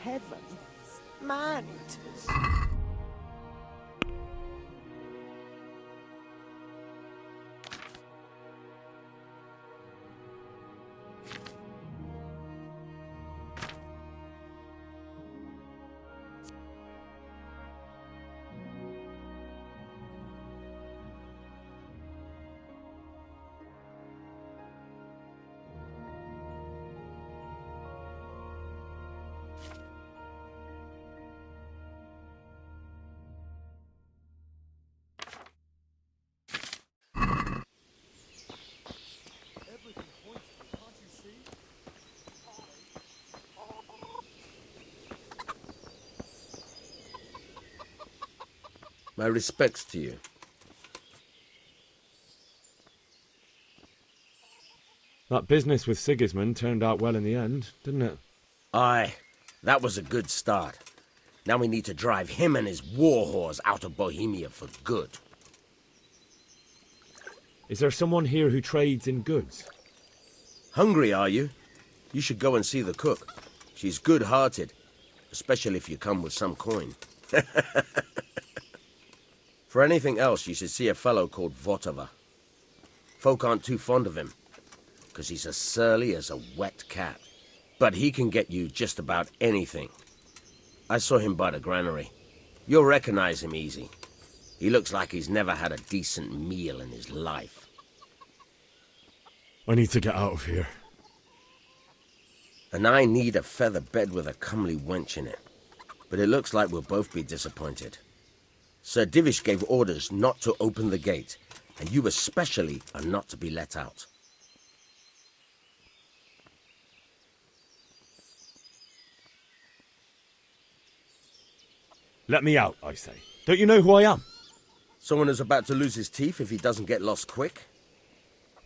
heaven. Man-eaters. My respects to you. That business with Sigismund turned out well in the end, didn't it? Aye, that was a good start. Now we need to drive him and his war whores out of Bohemia for good. Is there someone here who trades in goods? Hungry, are you? You should go and see the cook. She's good-hearted, especially if you come with some coin. For anything else, you should see a fellow called Votava. Folk aren't too fond of him, because he's as surly as a wet cat. But he can get you just about anything. I saw him by the granary. You'll recognize him easy. He looks like he's never had a decent meal in his life. I need to get out of here. And I need a feather bed with a comely wench in it. But it looks like we'll both be disappointed. Sir Divish gave orders not to open the gate, and you especially are not to be let out. Let me out, I say. Don't you know who I am? Someone who's about to lose his teeth if he doesn't get lost quick?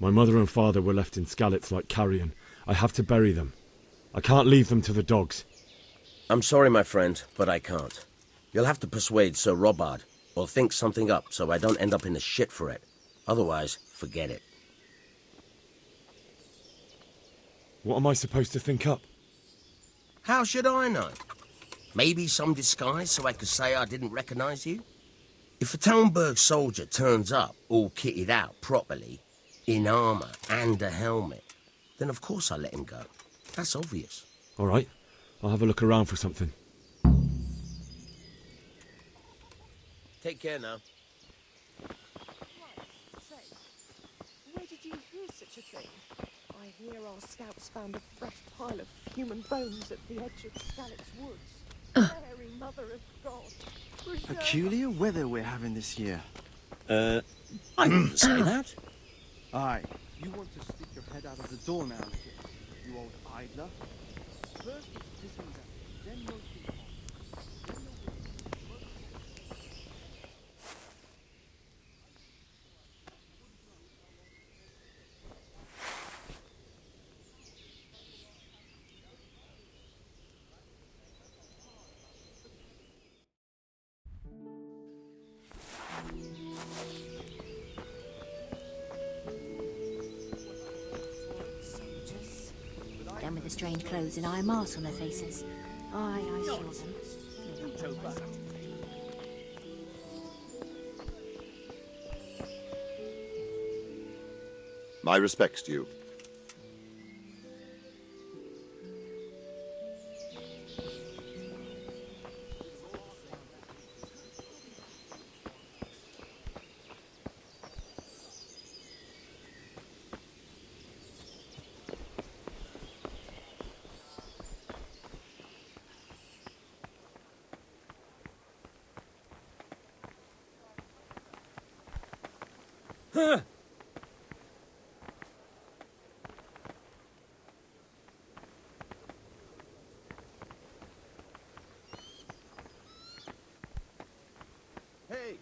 My mother and father were left in Skalitz like carrion. I have to bury them. I can't leave them to the dogs. I'm sorry, my friend, but I can't. You'll have to persuade Sir Robard, or think something up so I don't end up in the shit for it. Otherwise, forget it. What am I supposed to think up? How should I know? Maybe some disguise so I could say I didn't recognize you? If a Talmberg soldier turns up all kitted out properly, in armor and a helmet, then of course I'll let him go. That's obvious. All right, I'll have a look around for something. Take care now. Right, say, where did you hear such a thing? I hear our scouts found a fresh pile of human bones at the edge of Skalitz Woods. Mary, Mother of God. Preserve Peculiar weather we're having this year. I wouldn't say that. Aye, you want to stick your head out of the door now, you old idler. First it's pissing down, then roasting hot. Then the wind. Soldiers. Them with the strange clothes and iron masks on their faces. Aye, I saw them. Flew up one way. My respects to you. Hey!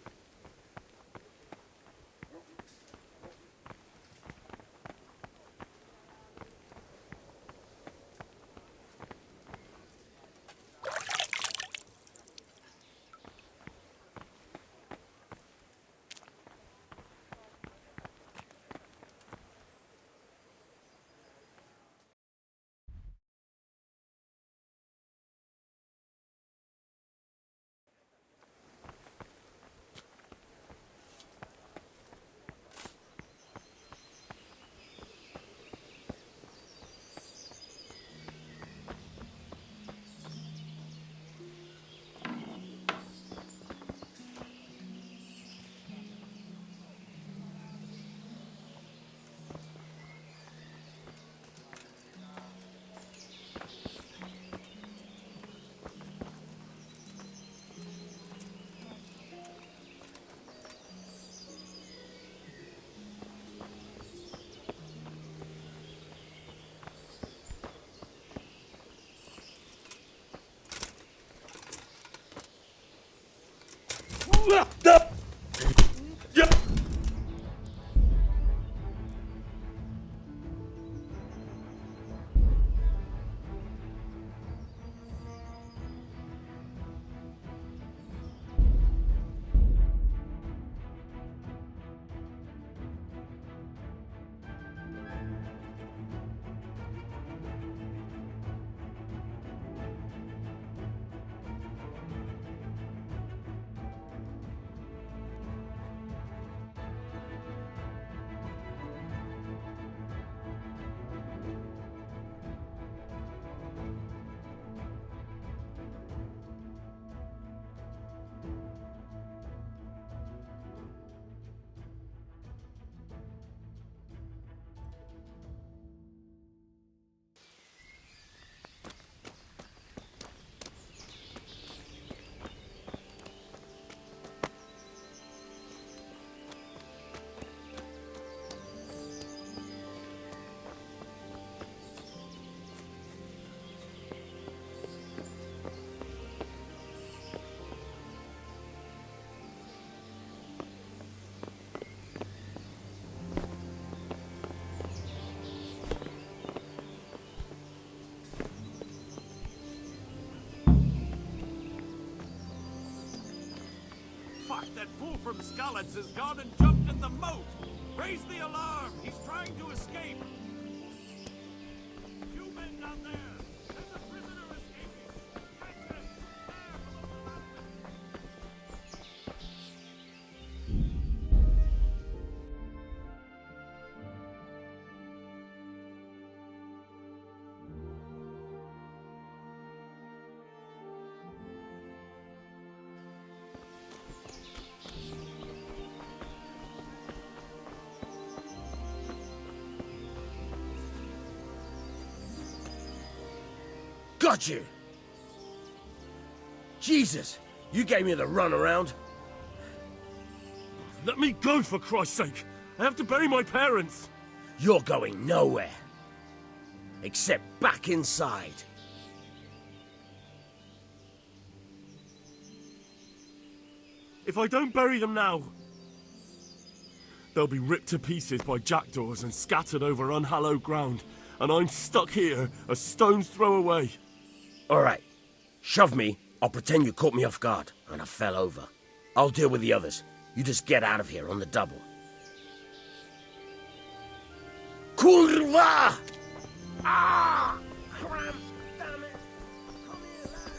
Fuck, that fool from Skalitz has gone and jumped in the moat! Raise the alarm! He's trying to escape! You men down there! There's a prisoner escaping! Catch him! Got you! Jesus! You gave me the runaround. Let me go, for Christ's sake! I have to bury my parents! You're going nowhere. Except back inside. If I don't bury them now, they'll be ripped to pieces by jackdaws and scattered over unhallowed ground, and I'm stuck here, a stone's throw away. All right. Shove me. I'll pretend you caught me off guard, and I fell over. I'll deal with the others. You just get out of here on the double. Kurva! Ah! Cramp! Damn it! Come here, lad!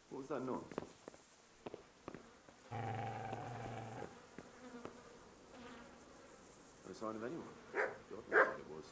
What was that noise? No sign of anyone. God knows what it was.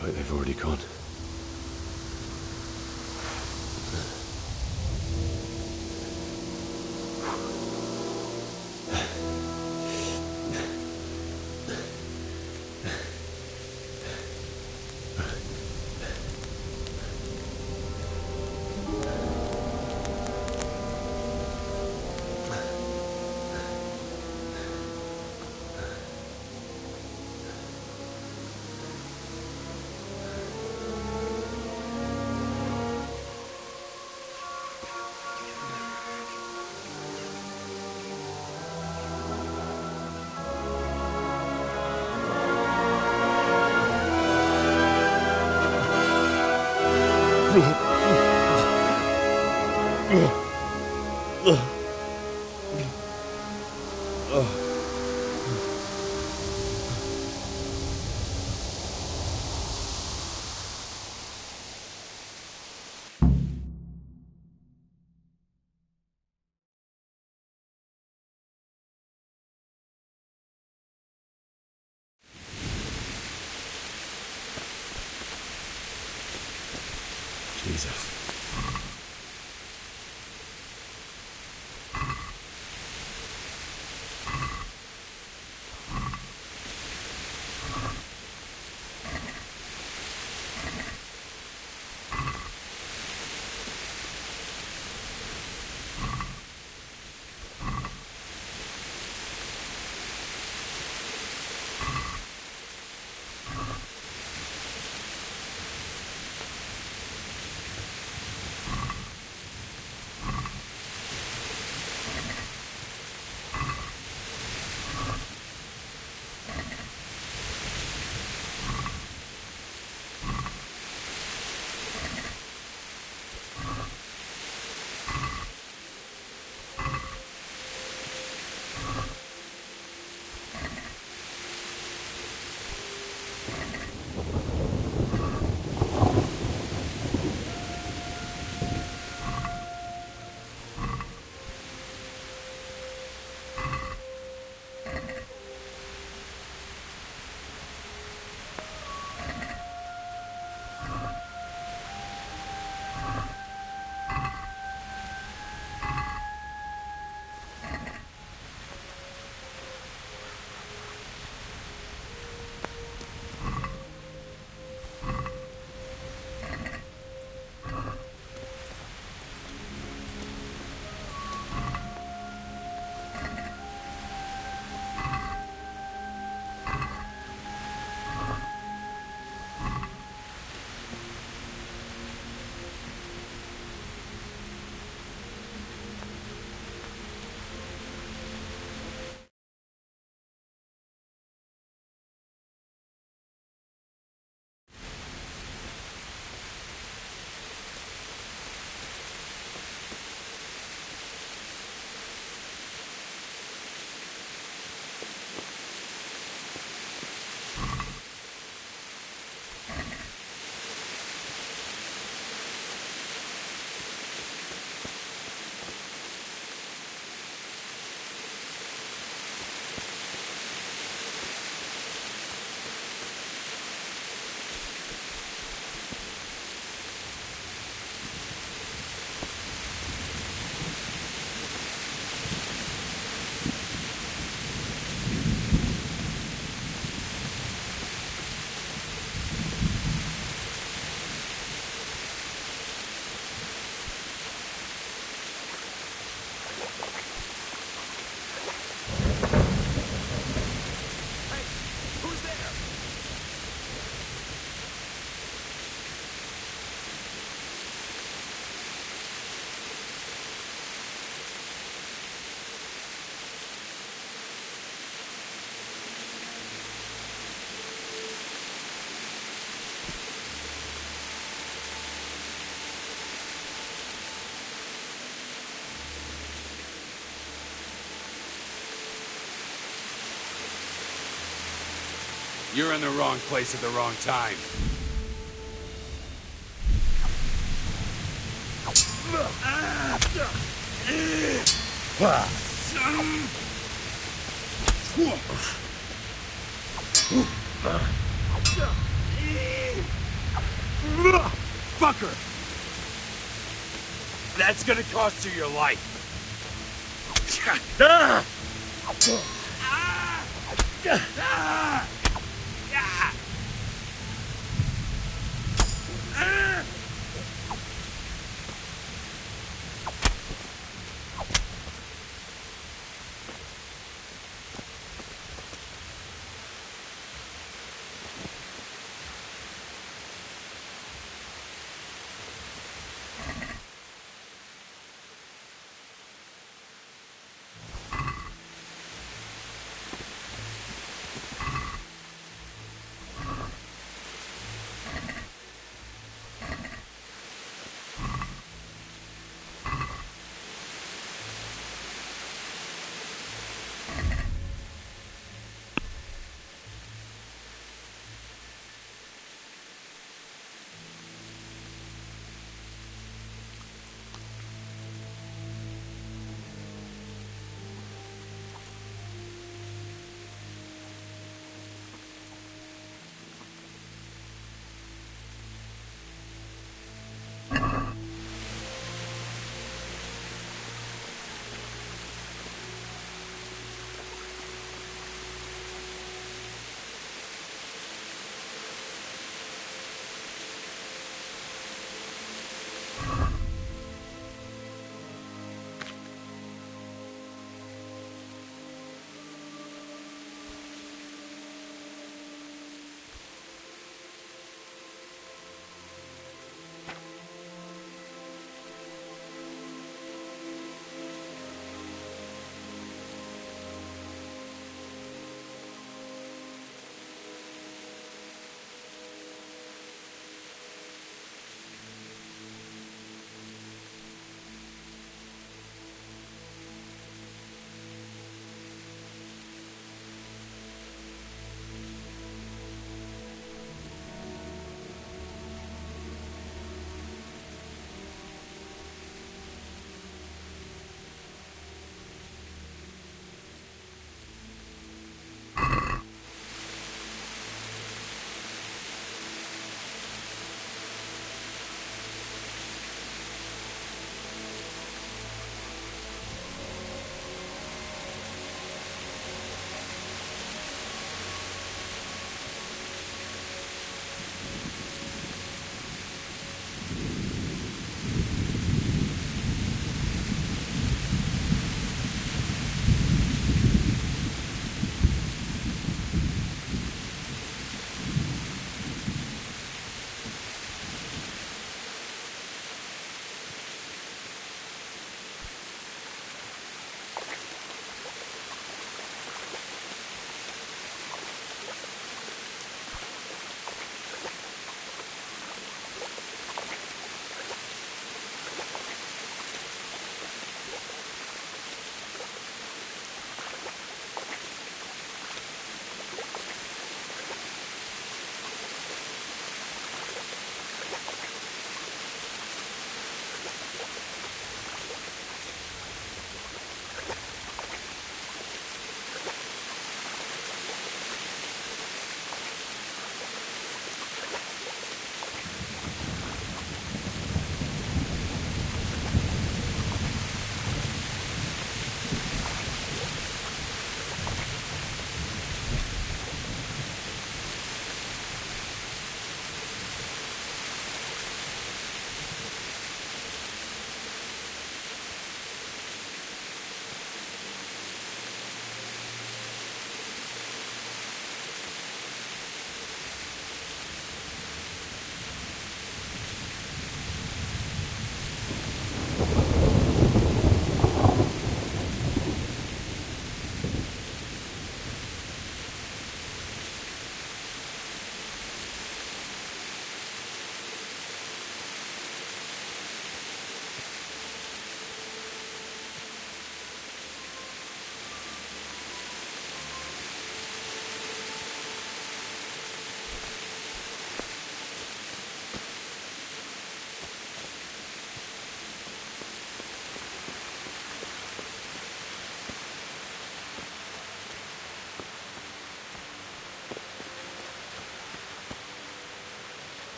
Looks like they've already gone. Jesus. You're in the wrong place at the wrong time. Fucker! That's gonna cost you your life.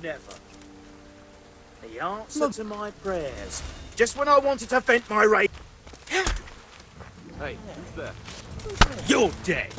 never. The answer to my prayers. Just when I wanted to vent my rage. Hey, who's there? You're dead.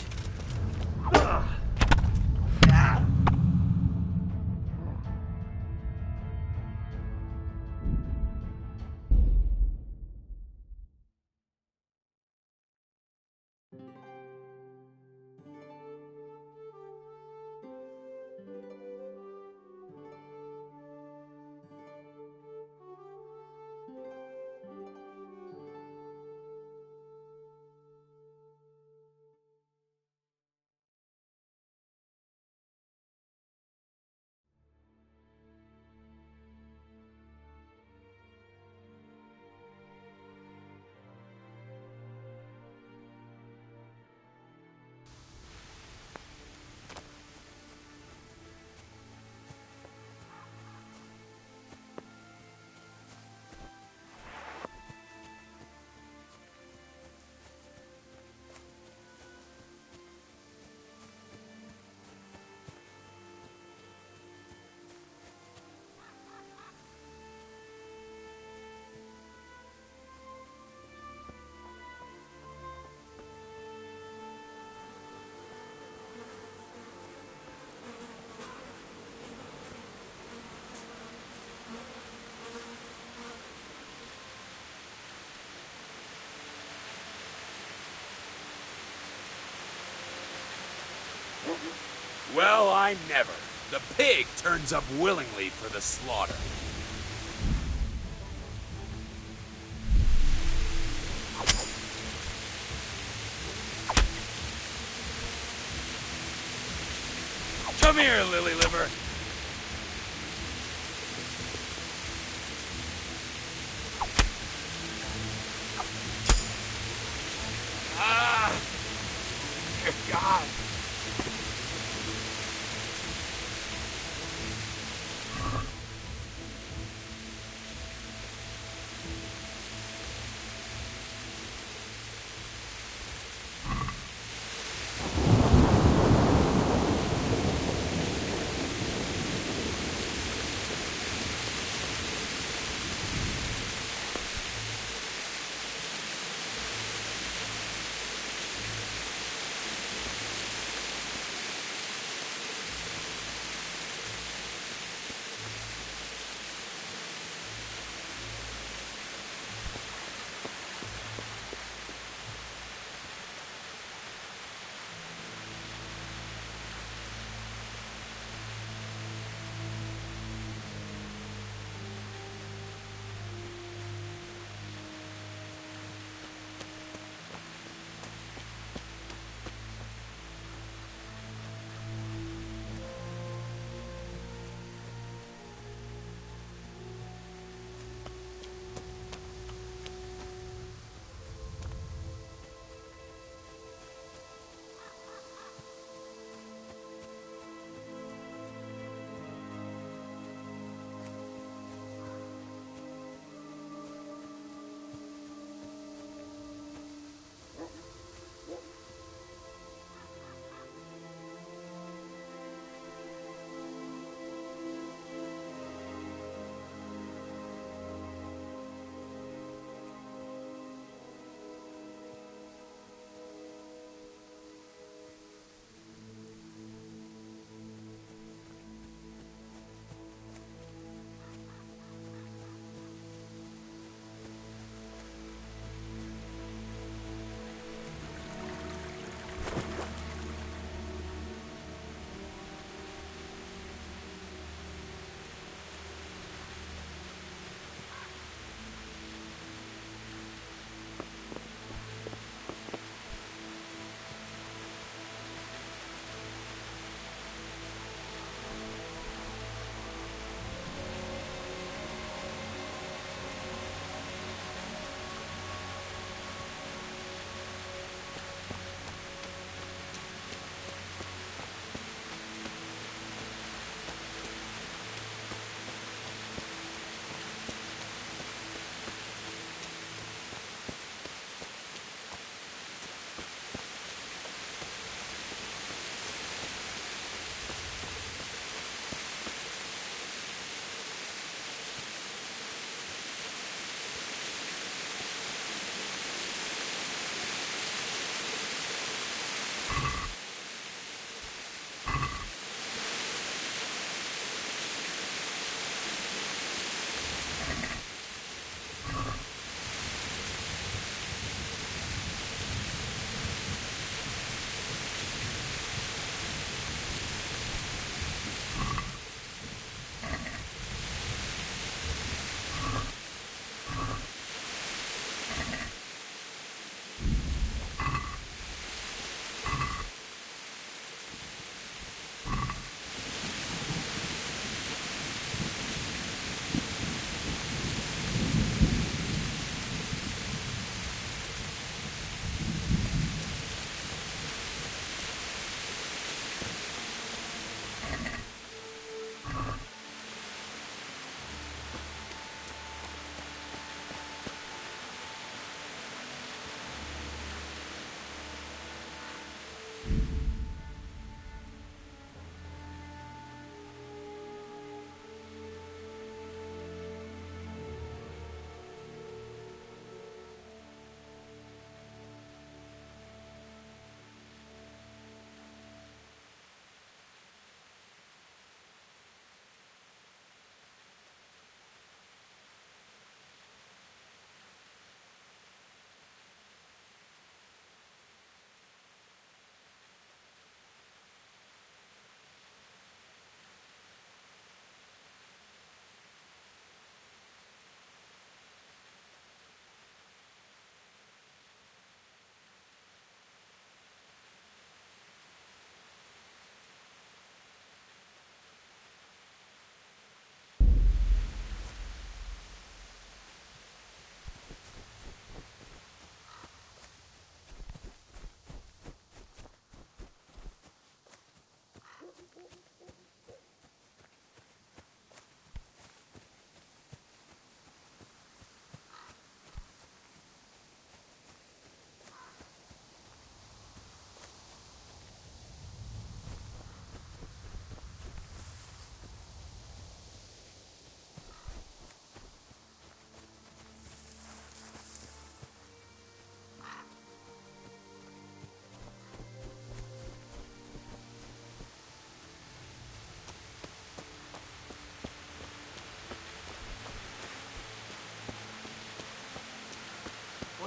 Well, I never. The pig turns up willingly for the slaughter. Come here, Lily Liver. Ah! Dear God.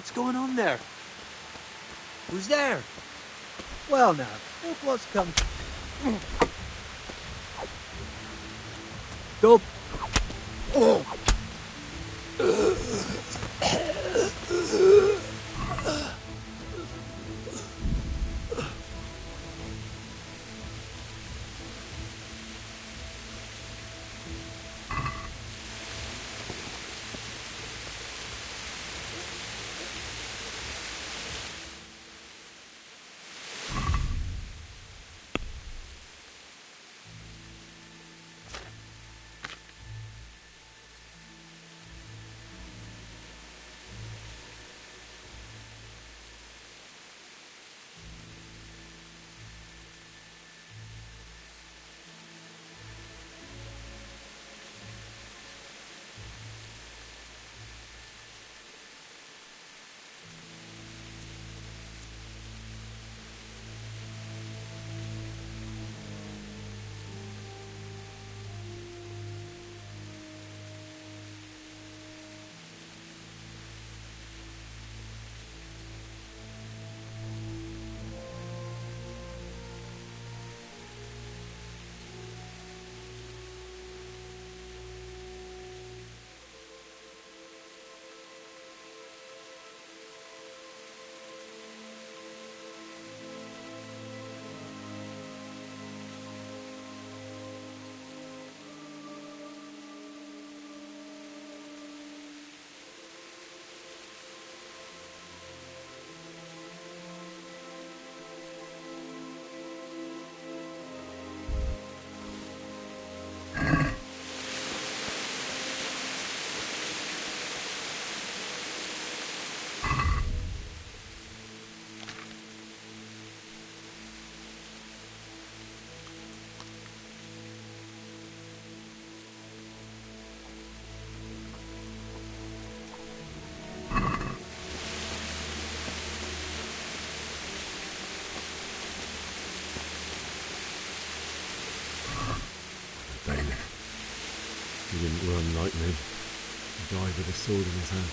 What's going on there? Who's there? Well now, look what's come. Dope. Oh. He didn't run like me. He died with a sword in his hand.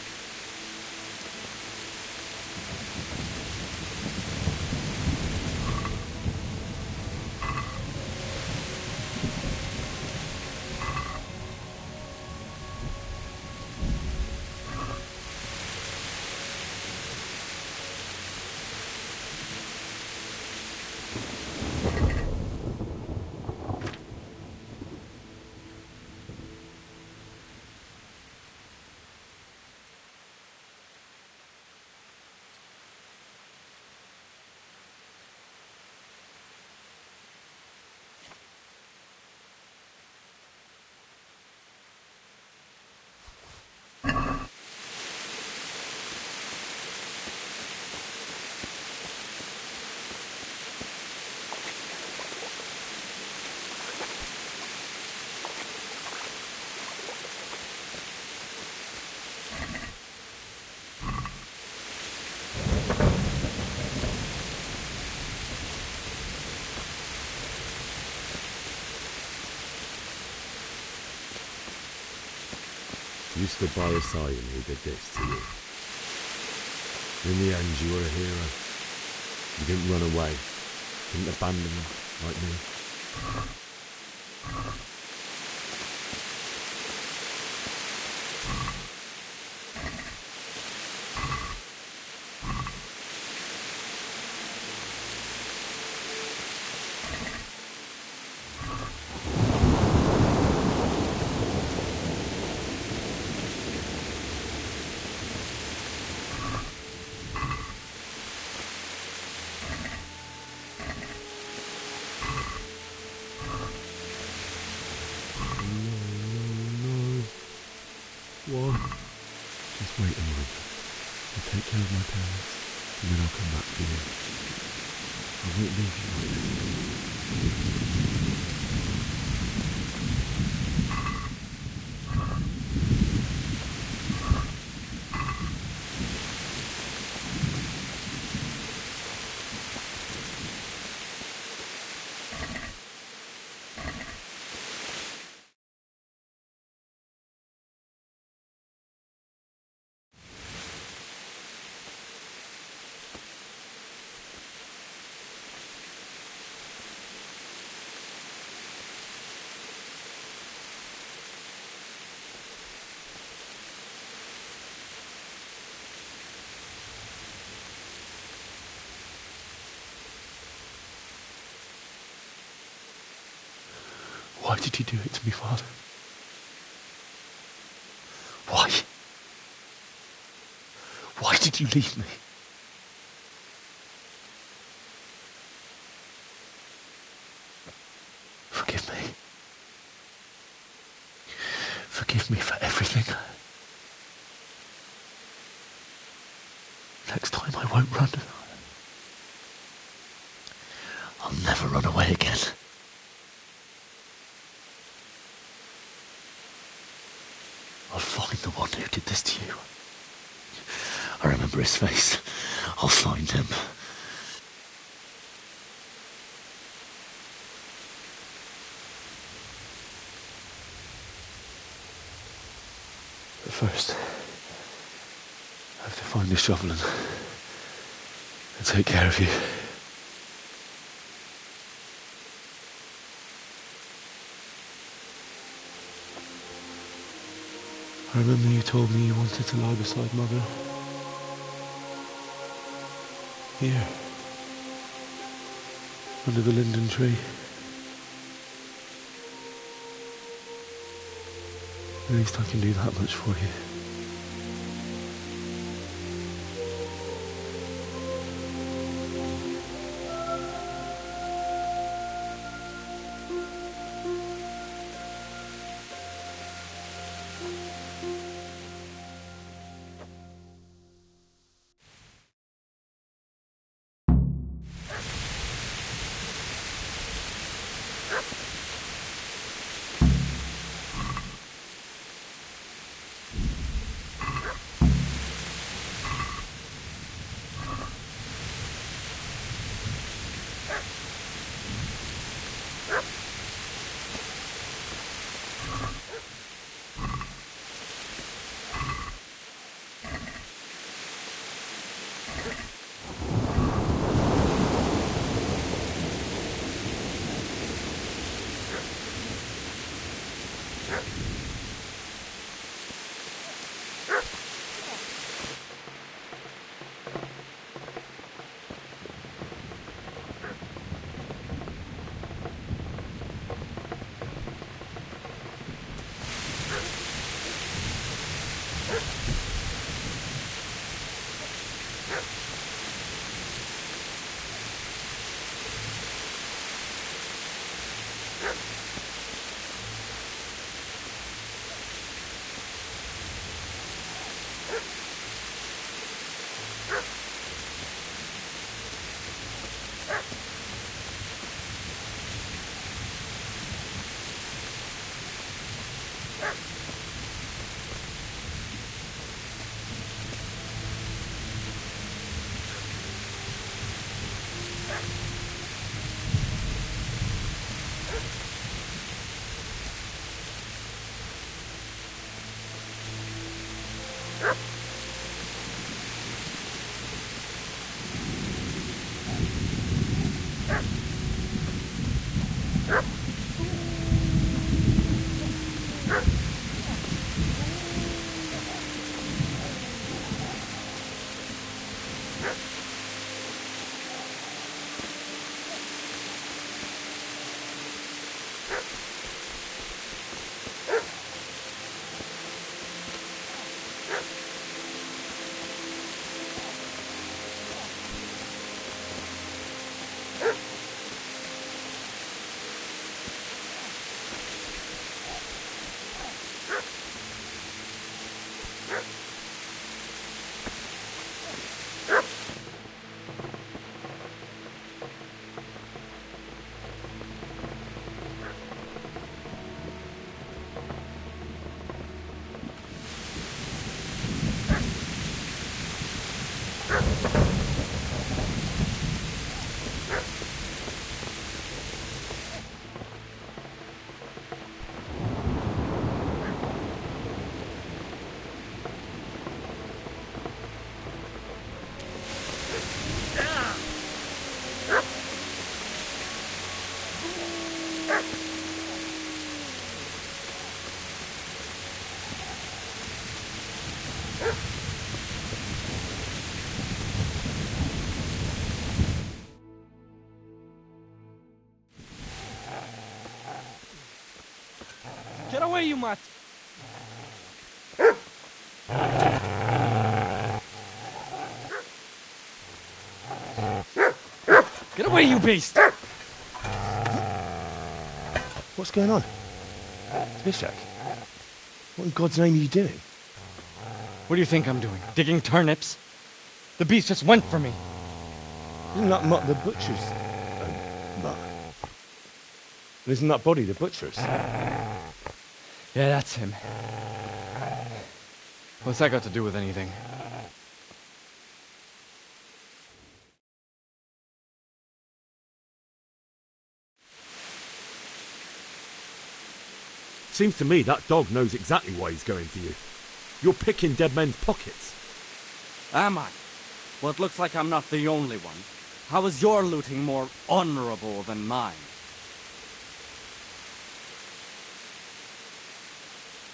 You stood by his side and he did this to you. In the end, you were a hero. You didn't run away. Didn't abandon him like me. What? Just wait a moment. I'll take care of my parents, and then I'll come back for you. I won't leave you like this. Why did you do it to me, Father? Why? Why did you leave me? Forgive me. Forgive me for everything. Next time I won't run. I'll never run away again. I'll find the one who did this to you. I remember his face. I'll find him. But first, I have to find a shovel and take care of you. I remember you told me you wanted to lie beside Mother. Here. Under the linden tree. At least I can do that much for you. Get away, you mutt! Get away, you beast! What's going on? Bishak, what in God's name are you doing? What do you think I'm doing? Digging turnips? The beast just went for me. Isn't that Mutt the butcher's Mutt? And isn't that body the butcher's? Yeah, that's him. What's that got to do with anything? Seems to me that dog knows exactly why he's going for you. You're picking dead men's pockets. Am I? Well, it looks like I'm not the only one. How is your looting more honorable than mine?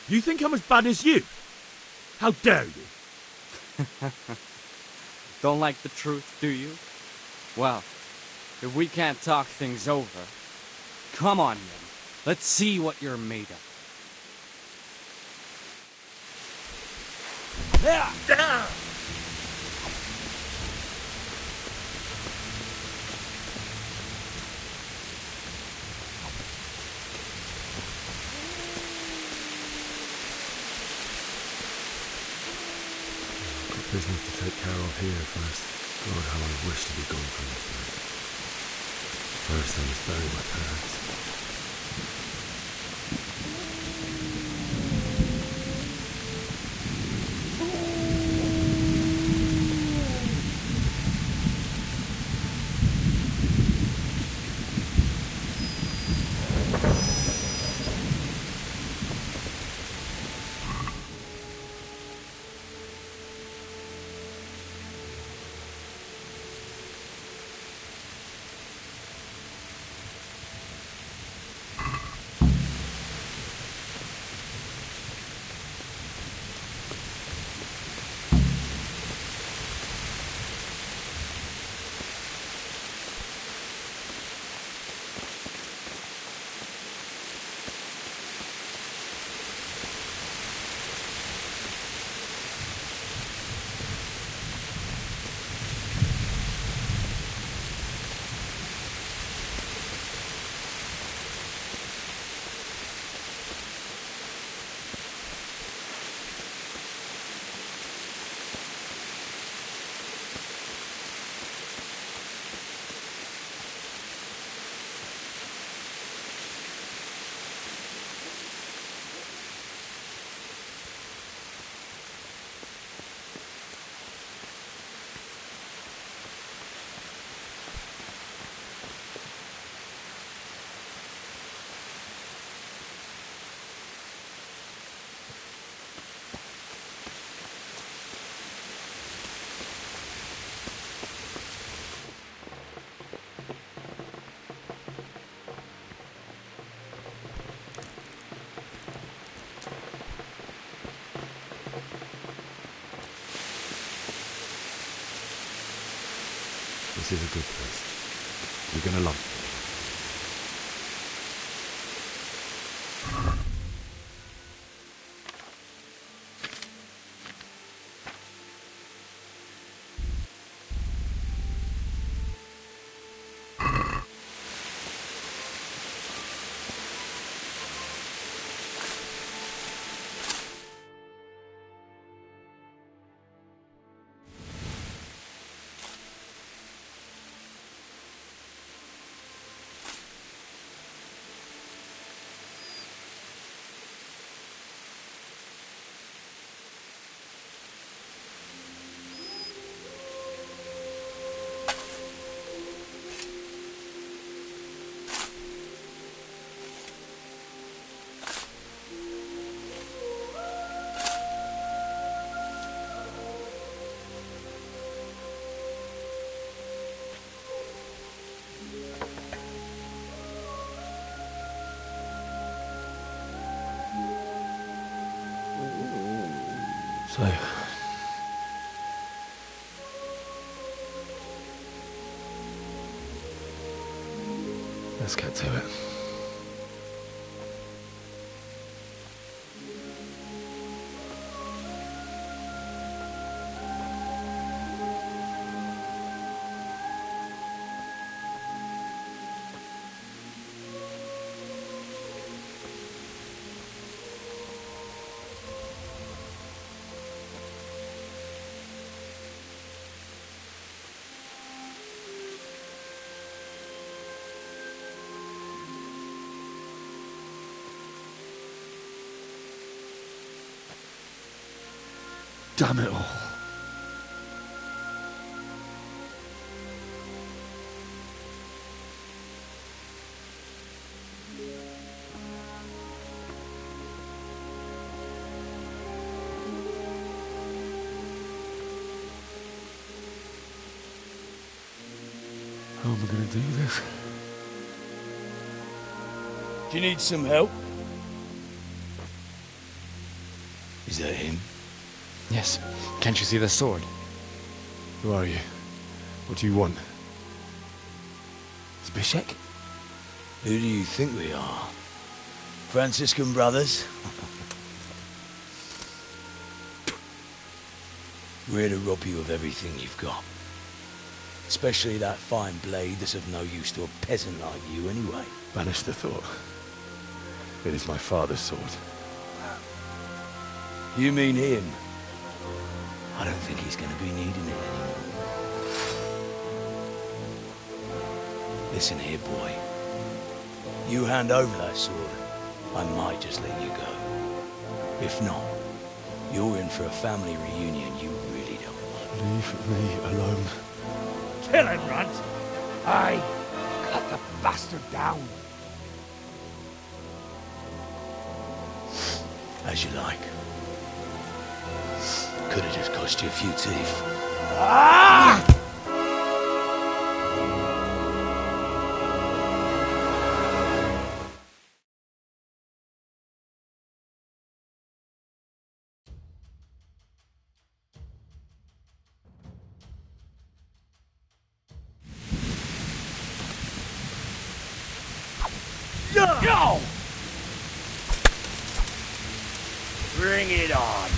You think I'm as bad as you? How dare you? Don't like the truth, do you? Well, if we can't talk things over, come on then. Let's see what you're made of. Yeah! Business to take care of here first. God, how I wish to be gone from this place. First, I must bury my parents. This is a good place. You're gonna love it. So, let's get to it. Damn it all. How am I going to do this? Do you need some help? Is that him? Yes. Can't you see the sword? Who are you? What do you want? Zbyszek? Who do you think we are? Franciscan brothers? We're here to rob you of everything you've got. Especially that fine blade that's of no use to a peasant like you anyway. Banish the thought. It is my father's sword. You mean him? I don't think he's going to be needing it anymore. Listen here, boy. You hand over that sword, I might just let you go. If not, you're in for a family reunion you really don't want. Leave me alone. Kill him, Runt! Aye, cut the bastard down. As you like. Could have just cost you a few teeth. Ah! Go! Bring it on.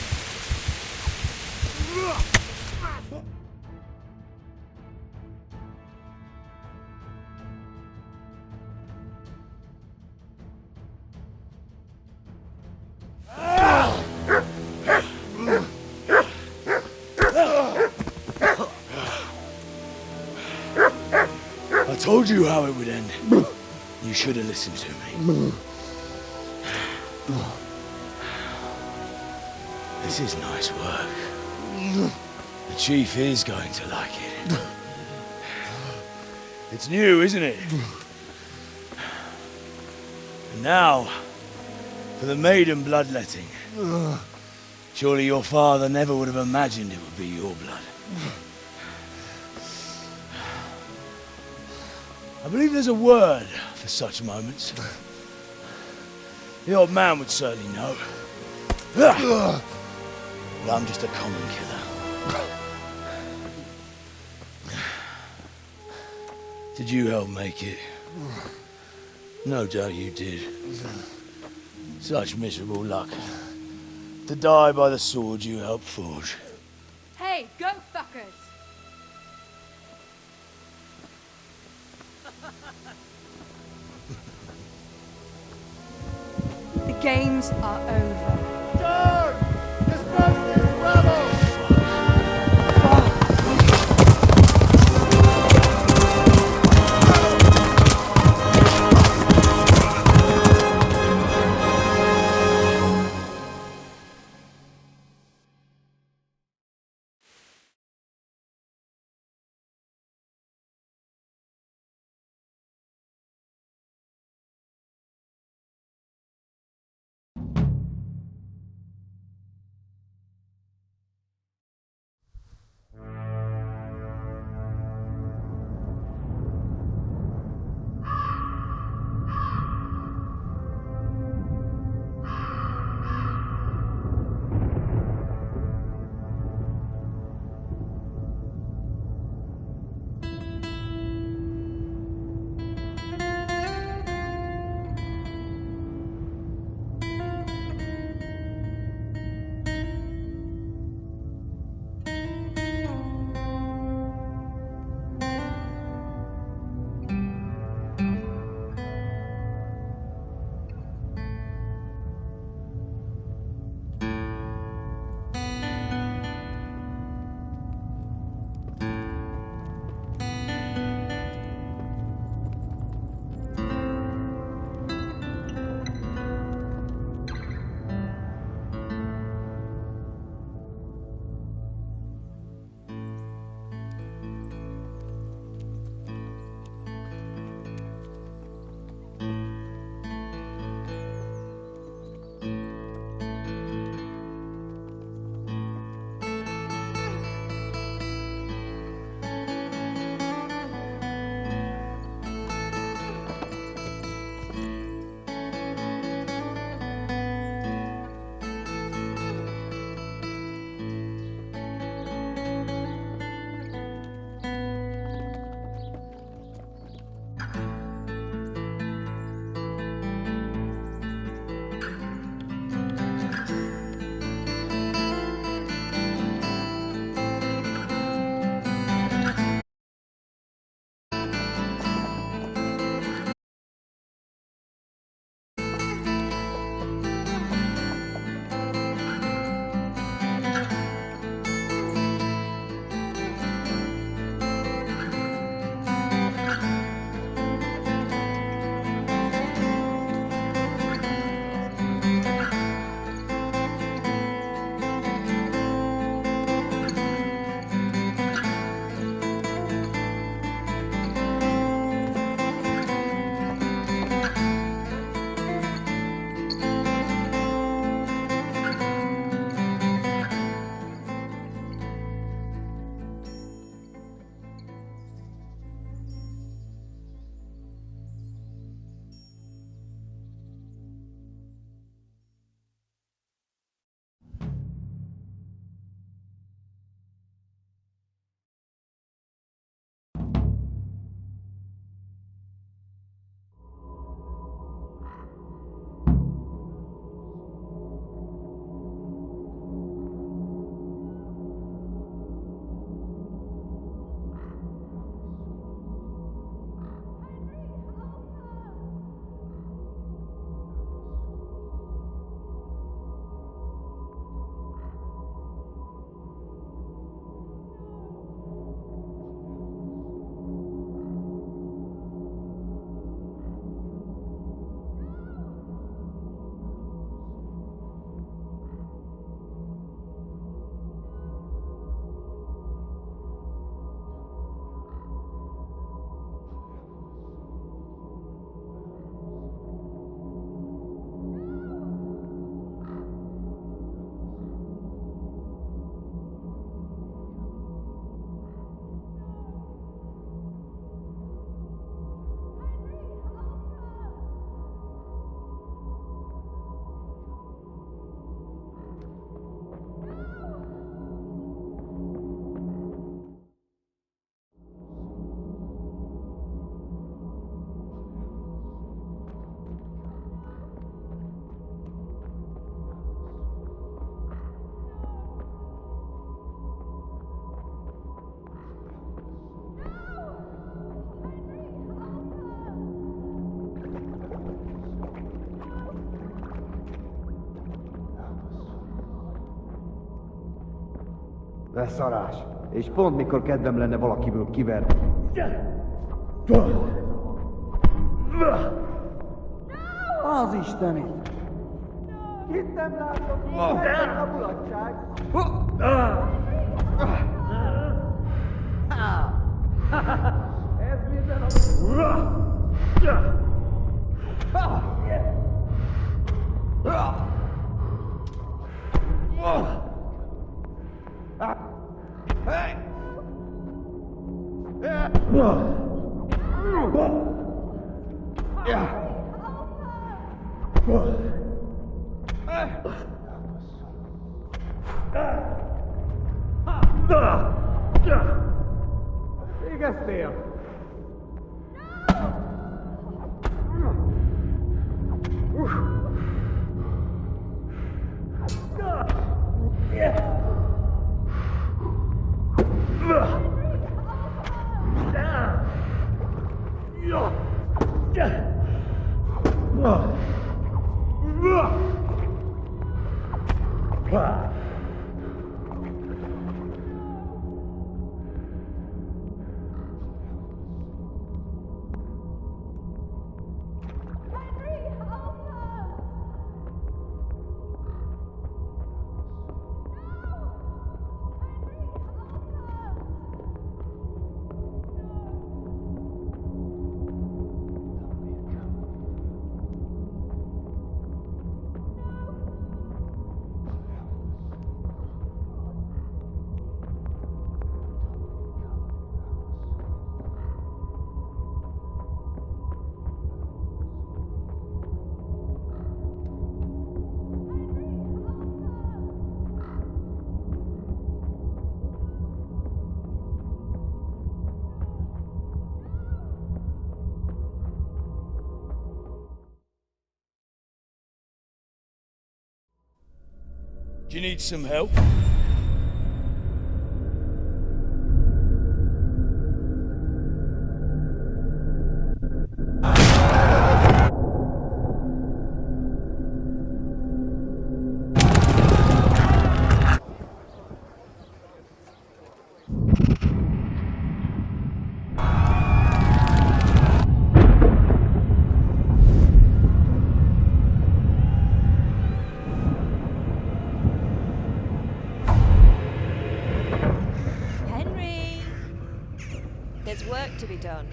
I told you how it would end. You should have listened to me. This is nice work. The chief is going to like it. It's new, isn't it? And now, for the maiden bloodletting. Surely your father never would have imagined it would be your blood. I believe there's a word for such moments. The old man would certainly know. But I'm just a common killer. Did you help make it? No doubt you did. Such miserable luck. To die by the sword you helped forge. Hey, go fuckers! The games are over. Turn! Disperse these rebels! Leszarás. És pont mikor kedvem lenne valakiből kiverni. Az Istenit! Itt nem látom, itt a mulatság! Ez minden a... Végeztél! Do you need some help? There's work to be done.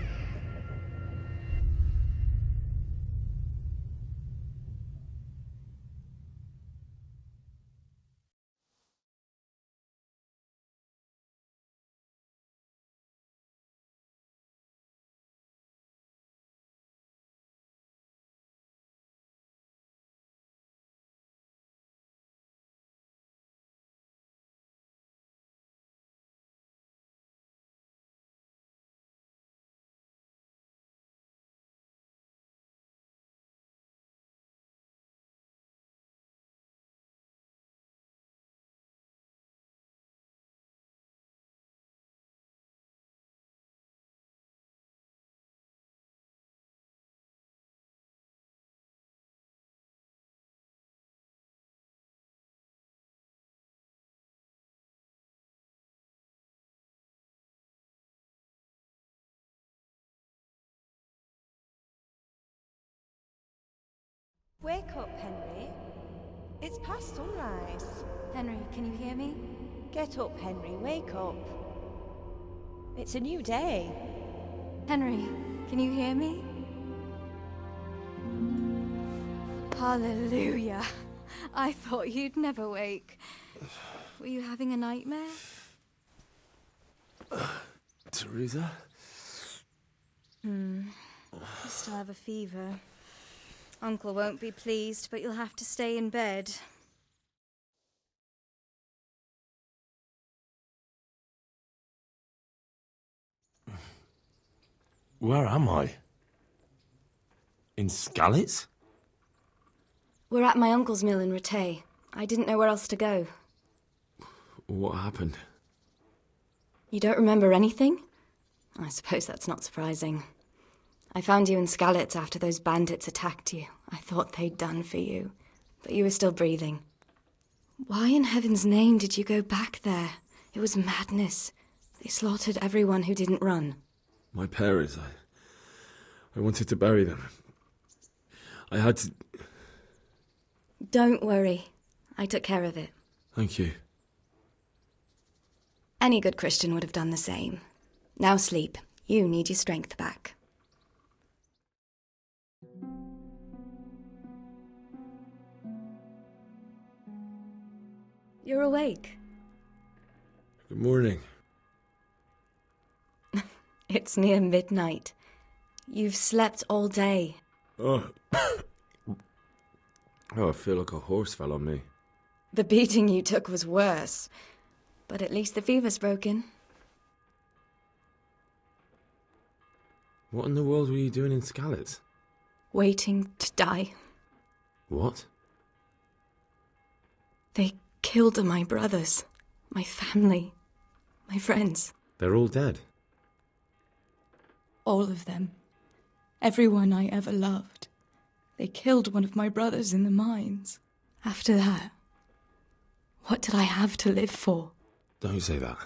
Wake up, Henry. It's past sunrise. Henry, can you hear me? Get up, Henry. Wake up. It's a new day. Henry, can you hear me? Hallelujah. I thought you'd never wake. Were you having a nightmare? Teresa? You still have a fever. Uncle won't be pleased, but you'll have to stay in bed. Where am I? In Skalitz? We're at my uncle's mill in Rattay. I didn't know where else to go. What happened? You don't remember anything? I suppose that's not surprising. I found you in Skalitz after those bandits attacked you. I thought they'd done for you, but you were still breathing. Why in heaven's name did you go back there? It was madness. They slaughtered everyone who didn't run. My parents, I wanted to bury them. I had to... Don't worry. I took care of it. Thank you. Any good Christian would have done the same. Now sleep. You need your strength back. You're awake. Good morning. It's near midnight. You've slept all day. Oh. Oh, I feel like a horse fell on me. The beating you took was worse. But at least the fever's broken. What in the world were you doing in Skalitz? Waiting to die. What? They killed my brothers, my family, my friends. They're all dead. All of them. Everyone I ever loved. They killed one of my brothers in the mines. After that, what did I have to live for? Don't say that.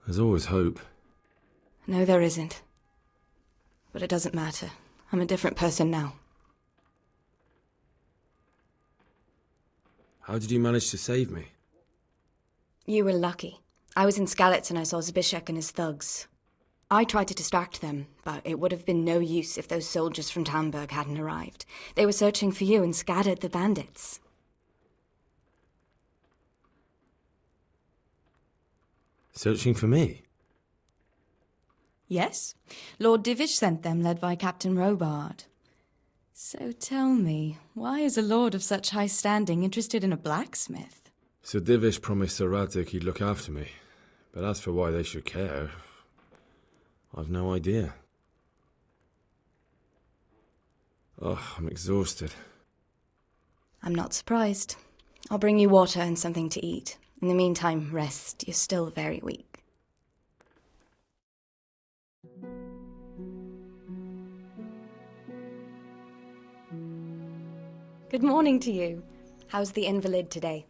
There's always hope. No, there isn't. But it doesn't matter. I'm a different person now. How did you manage to save me? You were lucky. I was in Skalitz and I saw Zbyszek and his thugs. I tried to distract them, but it would have been no use if those soldiers from Talmberg hadn't arrived. They were searching for you and scattered the bandits. Searching for me? Yes. Lord Divish sent them, led by Captain Robard. So tell me, why is a lord of such high standing interested in a blacksmith? Sir Divish promised Sir Radzig he'd look after me. But as for why they should care, I've no idea. Oh, I'm exhausted. I'm not surprised. I'll bring you water and something to eat. In the meantime, rest. You're still very weak. Good morning to you. How's the invalid today?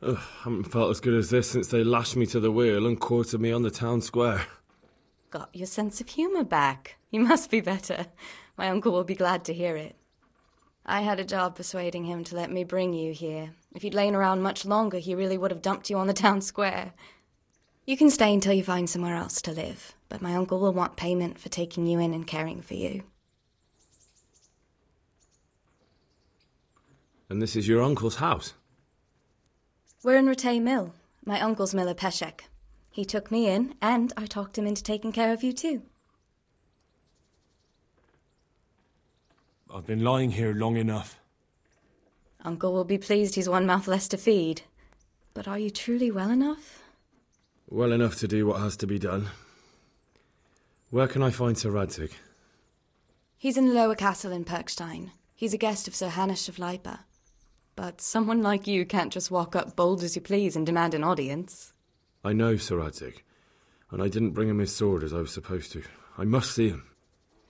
Ugh, haven't felt as good as this since they lashed me to the wheel and quartered me on the town square. Got your sense of humour back. You must be better. My uncle will be glad to hear it. I had a job persuading him to let me bring you here. If you'd lain around much longer, he really would have dumped you on the town square. You can stay until you find somewhere else to live, but my uncle will want payment for taking you in and caring for you. And this is your uncle's house? We're in Rattay Mill. My uncle's miller Peshek. He took me in, and I talked him into taking care of you too. I've been lying here long enough. Uncle will be pleased he's one mouth less to feed. But are you truly well enough? Well enough to do what has to be done. Where can I find Sir Radzig? He's in the lower castle in Perkstein. He's a guest of Sir Hanush of Leipa. But someone like you can't just walk up bold as you please and demand an audience. I know Sir Radzig, and I didn't bring him his sword as I was supposed to. I must see him.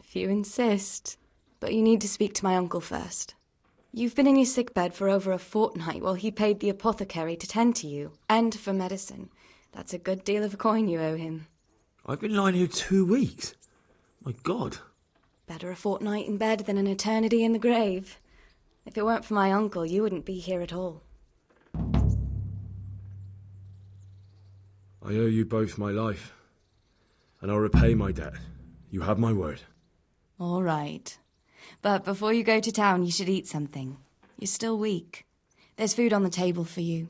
If you insist. But you need to speak to my uncle first. You've been in your sickbed for over a fortnight while he paid the apothecary to tend to you, and for medicine. That's a good deal of coin you owe him. I've been lying here 2 weeks. My God. Better a fortnight in bed than an eternity in the grave. If it weren't for my uncle, you wouldn't be here at all. I owe you both my life, and I'll repay my debt. You have my word. All right. But before you go to town, you should eat something. You're still weak. There's food on the table for you.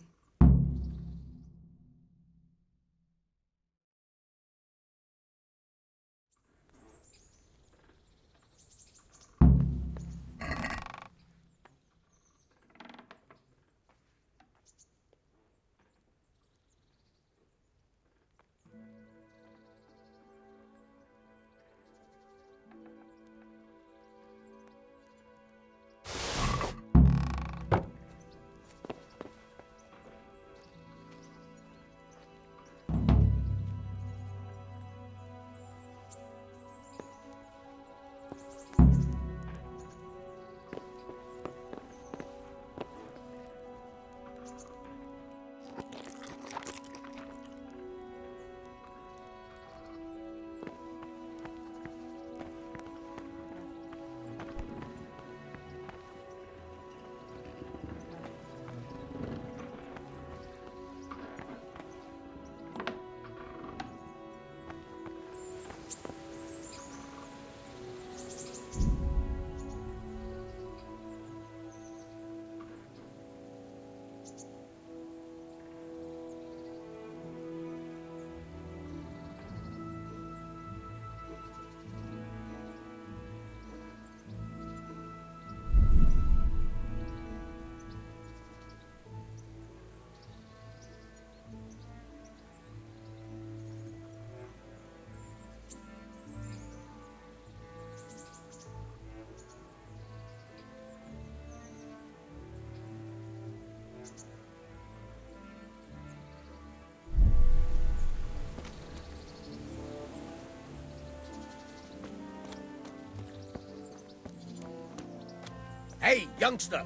Hey, youngster,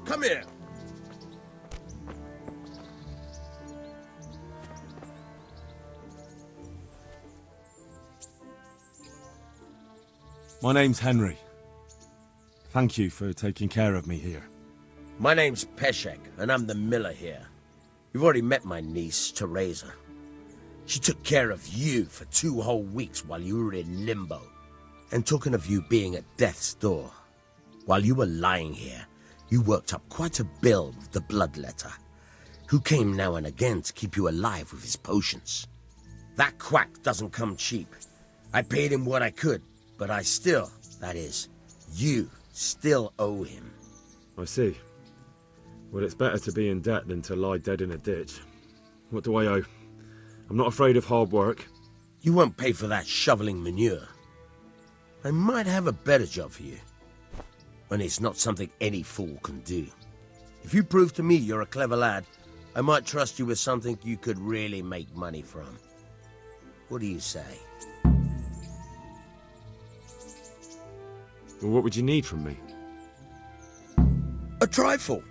come here. My name's Henry. Thank you for taking care of me here. My name's Peshek, and I'm the miller here. You've already met my niece, Teresa. She took care of you for 2 whole weeks while you were in limbo. And talking of you being at death's door, while you were lying here, you worked up quite a bill with the bloodletter, who came now and again to keep you alive with his potions. That quack doesn't come cheap. I paid him what I could, but I still, that is, you still owe him. I see. Well, it's better to be in debt than to lie dead in a ditch. What do I owe? I'm not afraid of hard work. You won't pay for that shoveling manure. I might have a better job for you. And it's not something any fool can do. If you prove to me you're a clever lad, I might trust you with something you could really make money from. What do you say? Well, what would you need from me? A trifle.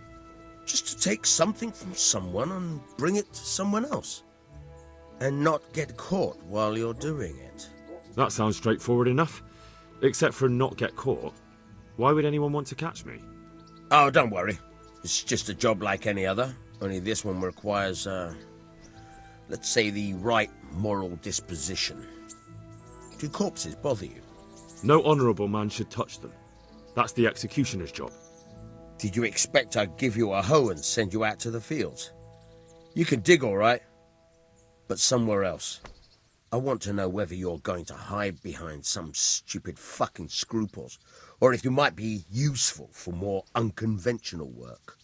Just to take something from someone and bring it to someone else. And not get caught while you're doing it. That sounds straightforward enough. Except for not get caught. Why would anyone want to catch me? Oh, don't worry. It's just a job like any other. Only this one requires, let's say, the right moral disposition. Do corpses bother you? No honourable man should touch them. That's the executioner's job. Did you expect I'd give you a hoe and send you out to the fields? You can dig all right, but somewhere else. I want to know whether you're going to hide behind some stupid fucking scruples, or if you might be useful for more unconventional work.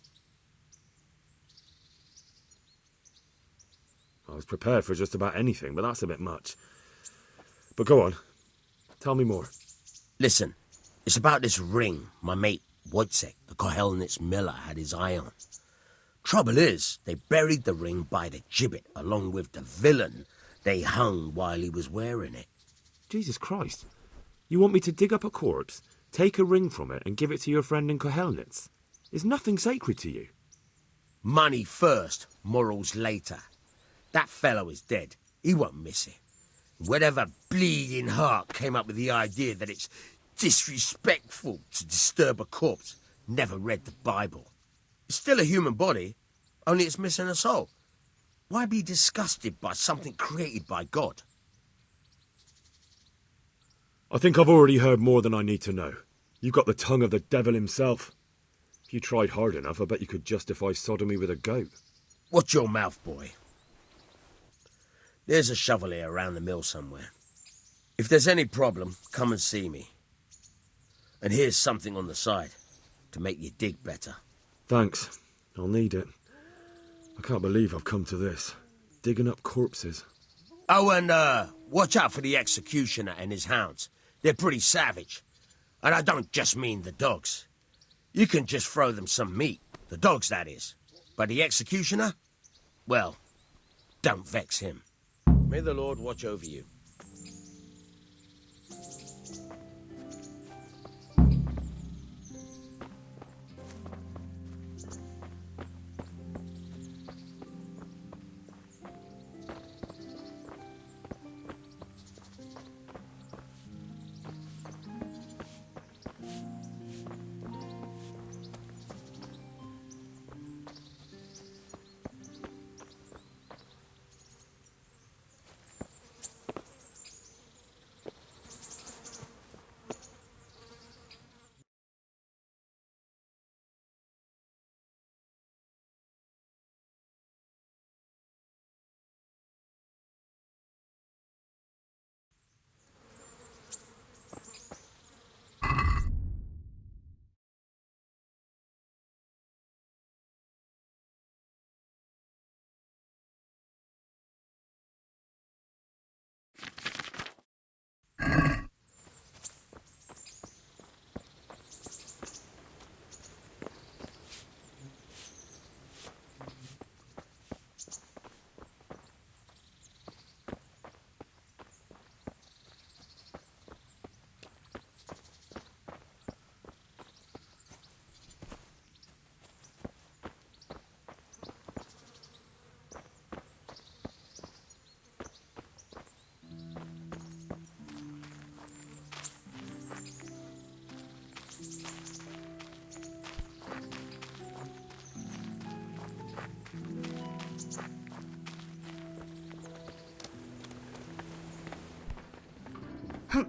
I was prepared for just about anything, but that's a bit much. But go on. Tell me more. Listen, it's about this ring my mate Wojciech, the Kohelnitz miller, had his eye on. Trouble is, they buried the ring by the gibbet along with the villain they hung while he was wearing it. Jesus Christ. You want me to dig up a corpse, take a ring from it, and give it to your friend in Kohelnitz? Is nothing sacred to you? Money first, morals later. That fellow is dead. He won't miss it. Whatever bleeding heart came up with the idea that it's disrespectful to disturb a corpse never read the Bible. It's still a human body, only it's missing a soul. Why be disgusted by something created by God? I think I've already heard more than I need to know. You've got the tongue of the devil himself. If you tried hard enough, I bet you could justify sodomy with a goat. Watch your mouth, boy. There's a shovel here around the mill somewhere. If there's any problem, come and see me. And here's something on the side to make you dig better. Thanks. I'll need it. I can't believe I've come to this. Digging up corpses. Oh, and watch out for the executioner and his hounds. They're pretty savage. And I don't just mean the dogs. You can just throw them some meat. The dogs, that is. But the executioner? Well, don't vex him. May the Lord watch over you. Huh.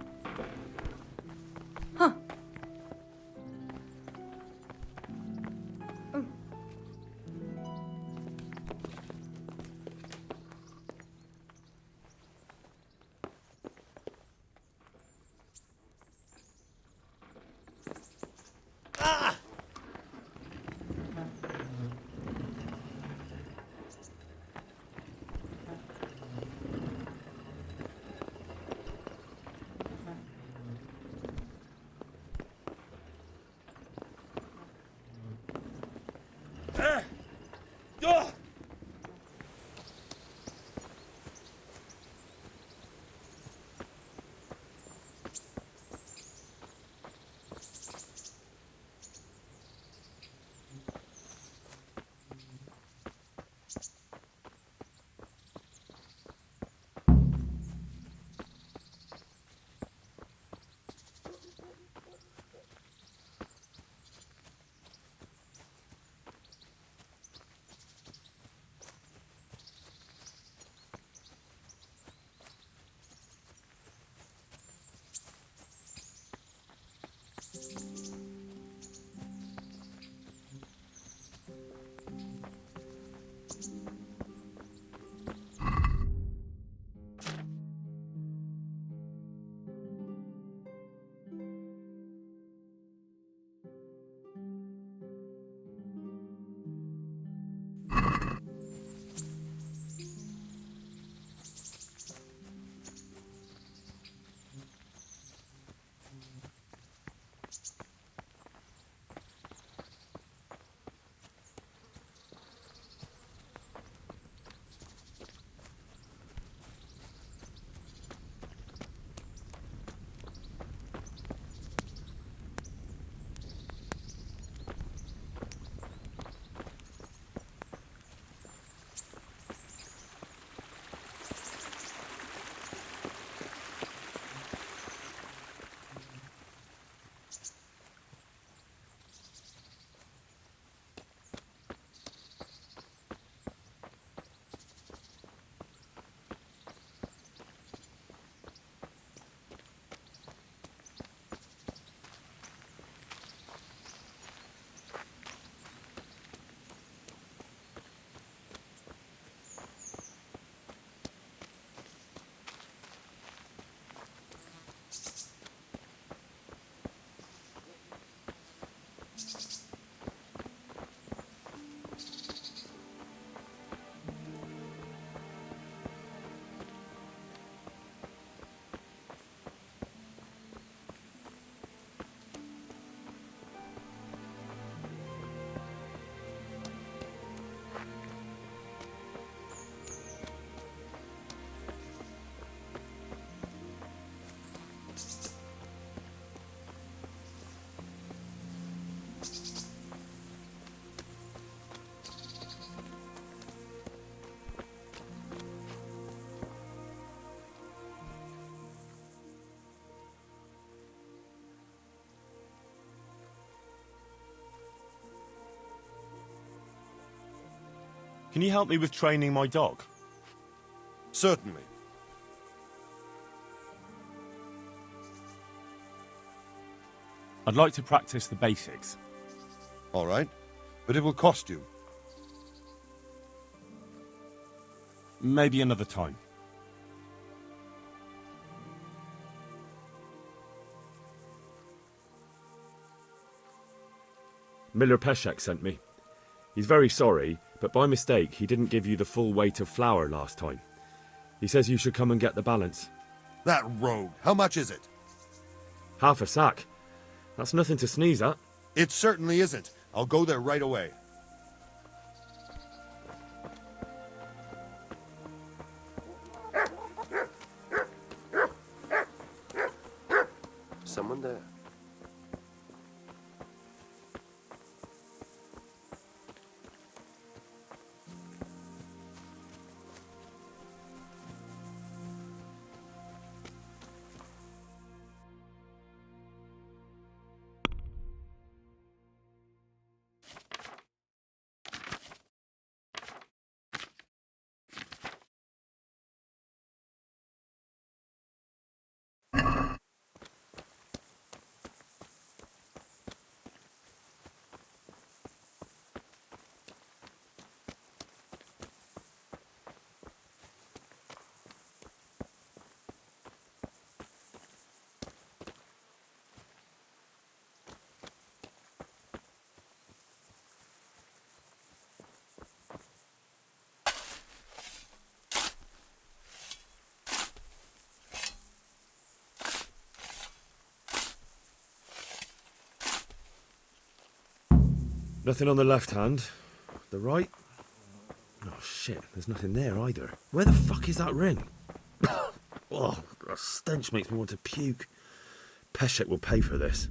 Can you help me with training my dog? Certainly. I'd like to practice the basics. All right, but it will cost you. Maybe another time. Miller Peshek sent me. He's very sorry, but by mistake he didn't give you the full weight of flour last time. He says you should come and get the balance. That rogue, how much is it? Half a sack. That's nothing to sneeze at. It certainly isn't. I'll go there right away. Someone there. Nothing on the left hand. The right? Oh, shit. There's nothing there either. Where the fuck is that ring? Oh, the stench makes me want to puke. Peshek will pay for this.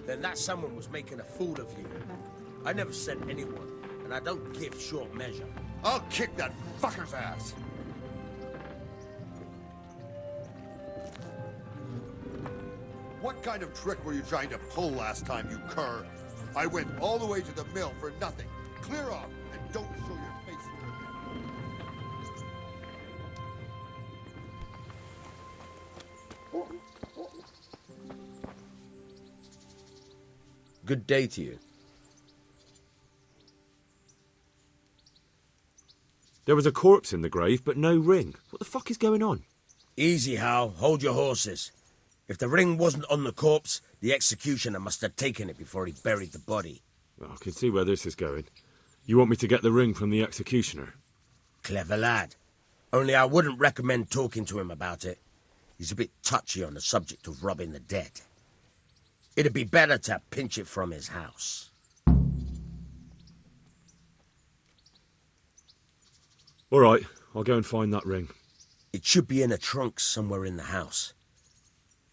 Then that someone was making a fool of you. I never sent anyone, and I don't give short measure. I'll kick that fucker's ass! What kind of trick were you trying to pull last time, you cur? I went all the way to the mill for nothing. Clear off and don't show your face here again. Good day to you. There was a corpse in the grave, but no ring. What the fuck is going on? Easy, Hal. Hold your horses. If the ring wasn't on the corpse, the executioner must have taken it before he buried the body. Well, I can see where this is going. You want me to get the ring from the executioner? Clever lad. Only I wouldn't recommend talking to him about it. He's a bit touchy on the subject of robbing the dead. It'd be better to pinch it from his house. All right, I'll go and find that ring. It should be in a trunk somewhere in the house.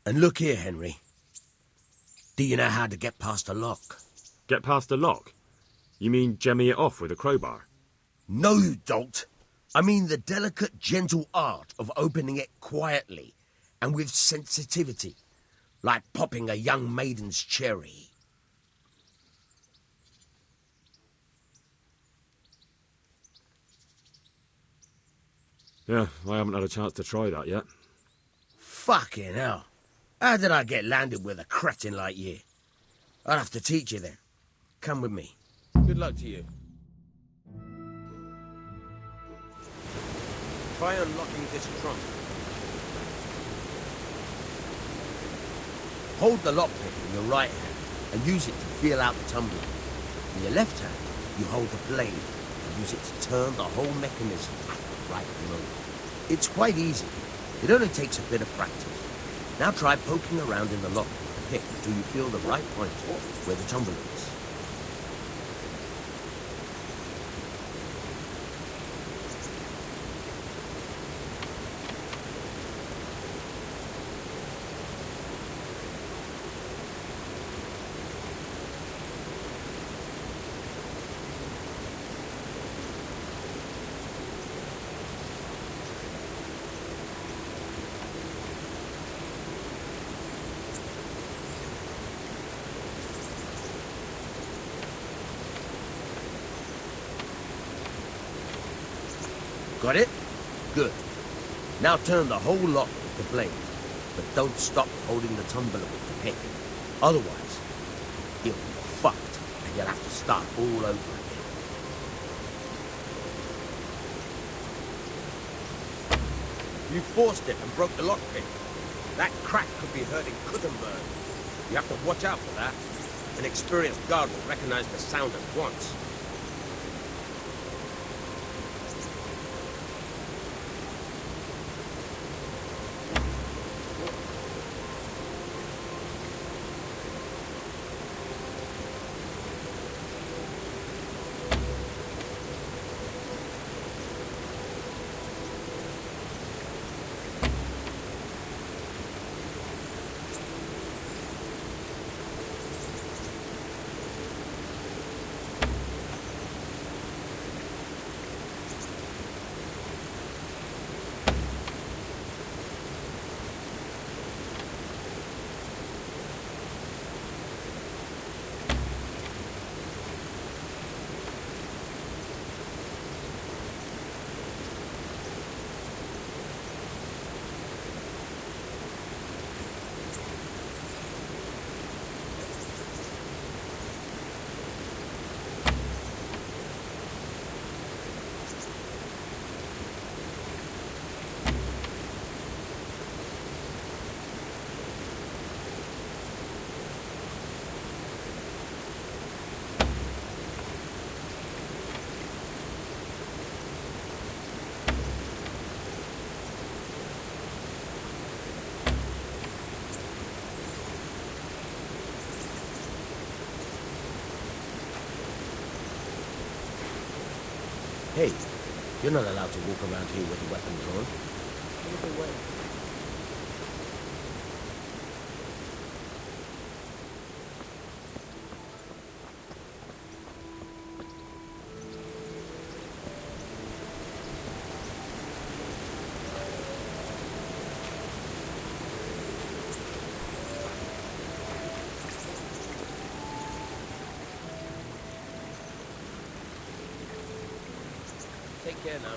And look here, Henry. Do you know how to get past a lock? Get past a lock? You mean jemmy it off with a crowbar? No, you don't. I mean the delicate, gentle art of opening it quietly and with sensitivity, like popping a young maiden's cherry. Yeah, I haven't had a chance to try that yet. Fucking hell. How did I get landed with a cretin like you? I'll have to teach you then. Come with me. Good luck to you. Try unlocking this trunk. Hold the lockpick in your right hand and use it to feel out the tumbler. In your left hand, you hold the blade and use it to turn the whole mechanism at the right moment. It's quite easy. It only takes a bit of practice. Now try poking around in the lock with the pick until you feel the right point where the tumbler is. Got it? Good. Now turn the whole lock with the blade, but don't stop holding the tumbler with the pick. Otherwise, you'll be fucked and you'll have to start all over again. You forced it and broke the lockpick. That crack could be hurting Kuttenberg. You have to watch out for that. An experienced guard will recognize the sound at once. Hey, you're not allowed to walk around here with a weapon drawn. Get away. Take care now.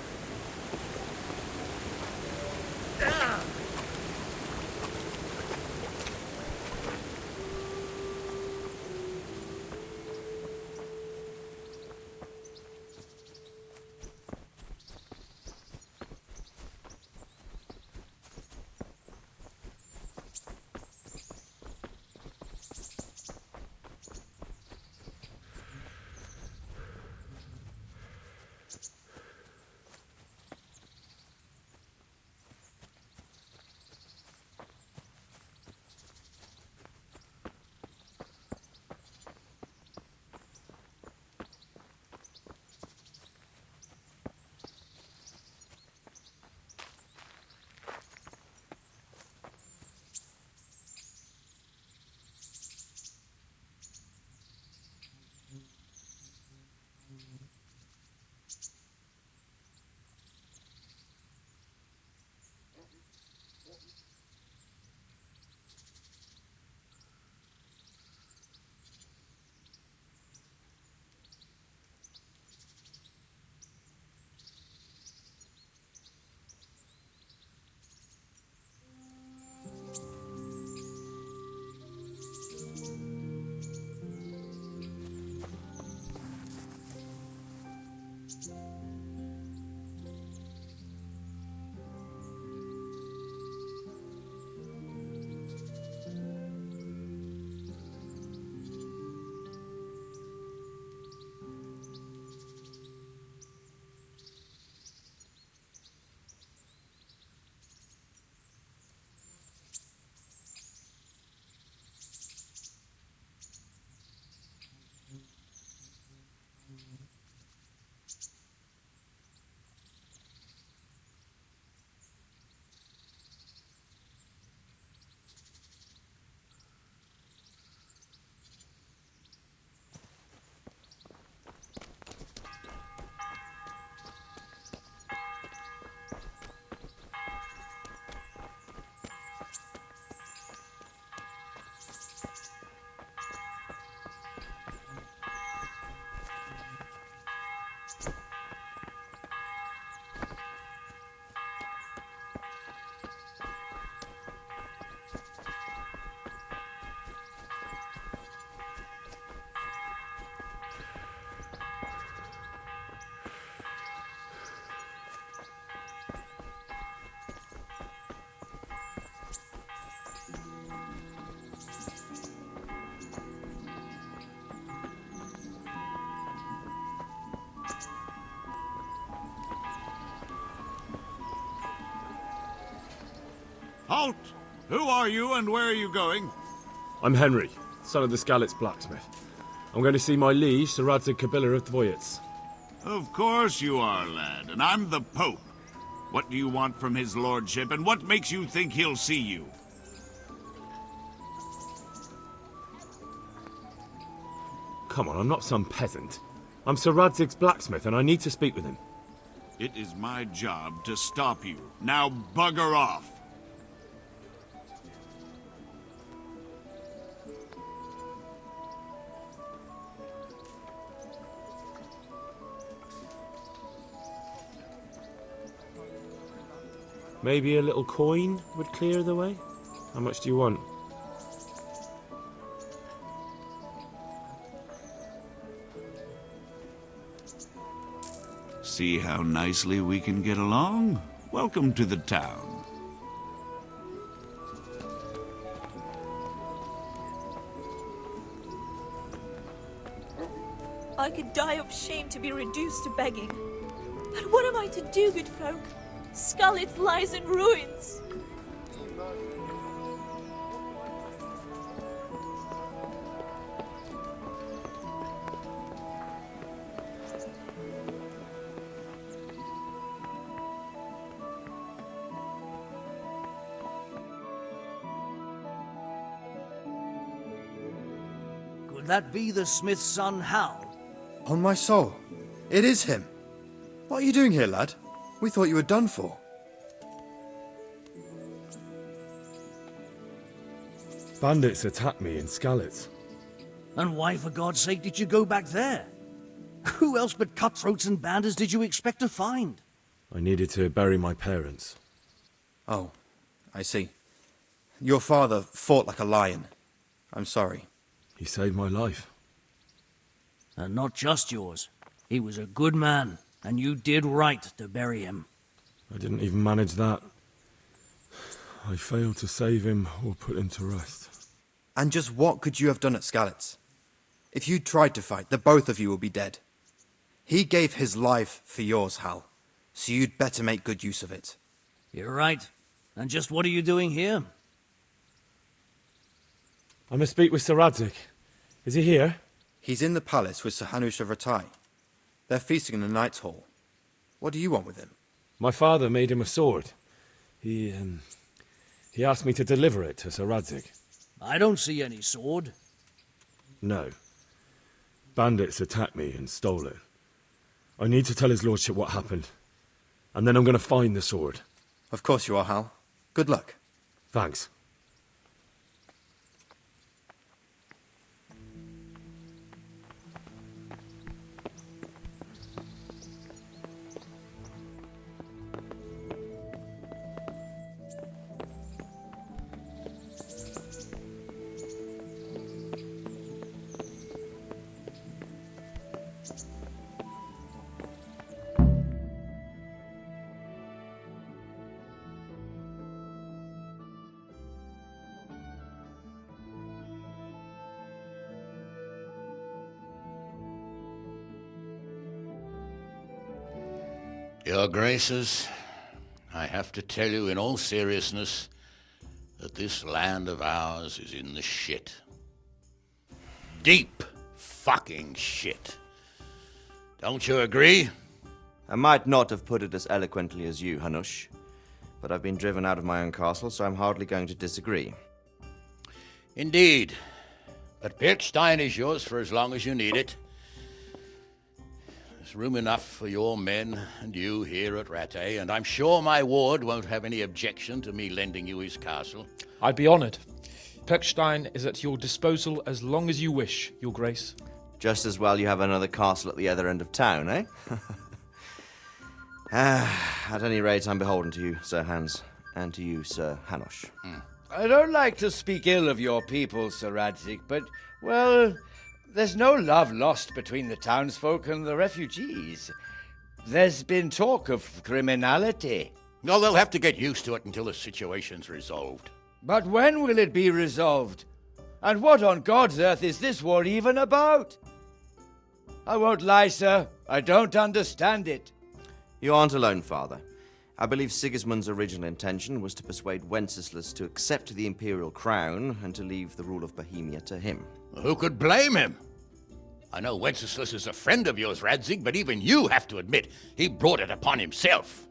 Halt! Who are you and where are you going? I'm Henry, son of the Skalitz blacksmith. I'm going to see my liege, Sir Radzig Kobyla of Dvoyitz. Of course you are, lad, and I'm the Pope. What do you want from his lordship, and what makes you think he'll see you? Come on, I'm not some peasant. I'm Sir Radzig's blacksmith, and I need to speak with him. It is my job to stop you. Now bugger off! Maybe a little coin would clear the way? How much do you want? See how nicely we can get along? Welcome to the town. I could die of shame to be reduced to begging. But what am I to do, good folk? Skalitz lies in ruins. Could that be the smith's son, Hal? On my soul, it is him. What are you doing here, lad? We thought you were done for. Bandits attacked me in Skalitz. And why, for God's sake, did you go back there? Who else but cutthroats and bandits did you expect to find? I needed to bury my parents. Oh, I see. Your father fought like a lion. I'm sorry. He saved my life. And not just yours. He was a good man, and you did right to bury him. I didn't even manage that. I failed to save him or put him to rest. And just what could you have done at Skalitz? If you tried to fight, the both of you will be dead. He gave his life for yours, Hal, so you'd better make good use of it. You're right. And just what are you doing here? I must speak with Sir Radzig. Is he here? He's in the palace with Sir Hanush of Rattay. They're feasting in the Knight's Hall. What do you want with him? My father made him a sword. He asked me to deliver it to Sir Radzig. I don't see any sword. No. Bandits attacked me and stole it. I need to tell his lordship what happened. And then I'm going to find the sword. Of course you are, Hal. Good luck. Thanks. Your Graces, I have to tell you in all seriousness that this land of ours is in the shit. Deep fucking shit. Don't you agree? I might not have put it as eloquently as you, Hanush, but I've been driven out of my own castle, so I'm hardly going to disagree. Indeed. But Pilchstein is yours for as long as you need it. There's room enough for your men and you here at Rattay, and I'm sure my ward won't have any objection to me lending you his castle. I'd be honoured. Pechstein is at your disposal as long as you wish, Your Grace. Just as well you have another castle at the other end of town, eh? At any rate, I'm beholden to you, Sir Hans, and to you, Sir Hanush. I don't like to speak ill of your people, Sir Radzig, but, well, there's no love lost between the townsfolk and the refugees. There's been talk of criminality. No, they'll have to get used to it until the situation's resolved. But when will it be resolved? And what on God's earth is this war even about? I won't lie, sir. I don't understand it. You aren't alone, Father. I believe Sigismund's original intention was to persuade Wenceslas to accept the imperial crown and to leave the rule of Bohemia to him. Who could blame him? I know Wenceslas is a friend of yours, Radzig, but even you have to admit he brought it upon himself.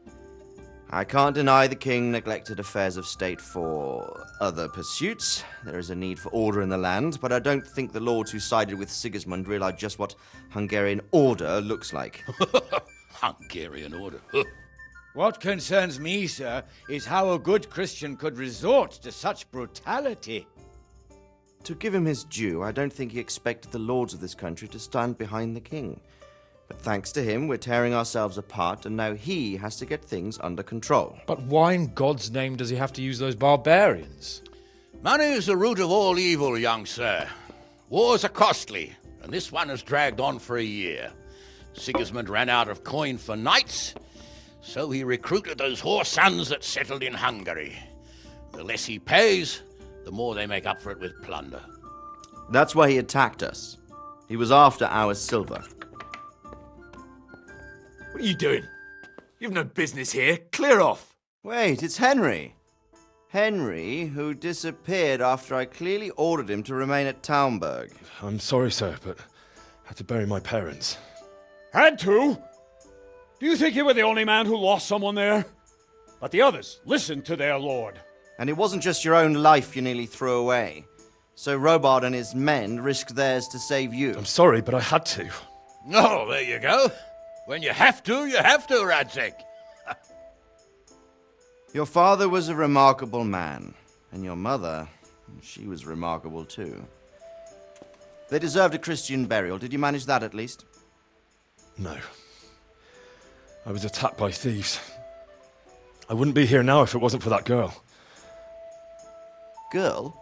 I can't deny the king neglected affairs of state for other pursuits. There is a need for order in the land, but I don't think the lords who sided with Sigismund realized just what Hungarian order looks like. Hungarian order? What concerns me, sir, is how a good Christian could resort to such brutality. To give him his due, I don't think he expected the lords of this country to stand behind the king. But thanks to him, we're tearing ourselves apart, and now he has to get things under control. But why in God's name does he have to use those barbarians? Money is the root of all evil, young sir. Wars are costly, and this one has dragged on for a year. Sigismund ran out of coin for knights, so he recruited those whore sons that settled in Hungary. The less he pays, the more they make up for it with plunder. That's why he attacked us. He was after our silver. What are you doing? You've no business here. Clear off. Wait, it's Henry. Henry, who disappeared after I clearly ordered him to remain at Taumberg. I'm sorry, sir, but I had to bury my parents. Had to? Do you think you were the only man who lost someone there? But the others listened to their lord. And it wasn't just your own life you nearly threw away. So Robard and his men risked theirs to save you. I'm sorry, but I had to. Oh, there you go. When you have to, Radzig. Your father was a remarkable man, and your mother, she was remarkable too. They deserved a Christian burial. Did you manage that at least? No. I was attacked by thieves. I wouldn't be here now if it wasn't for that girl. Girl?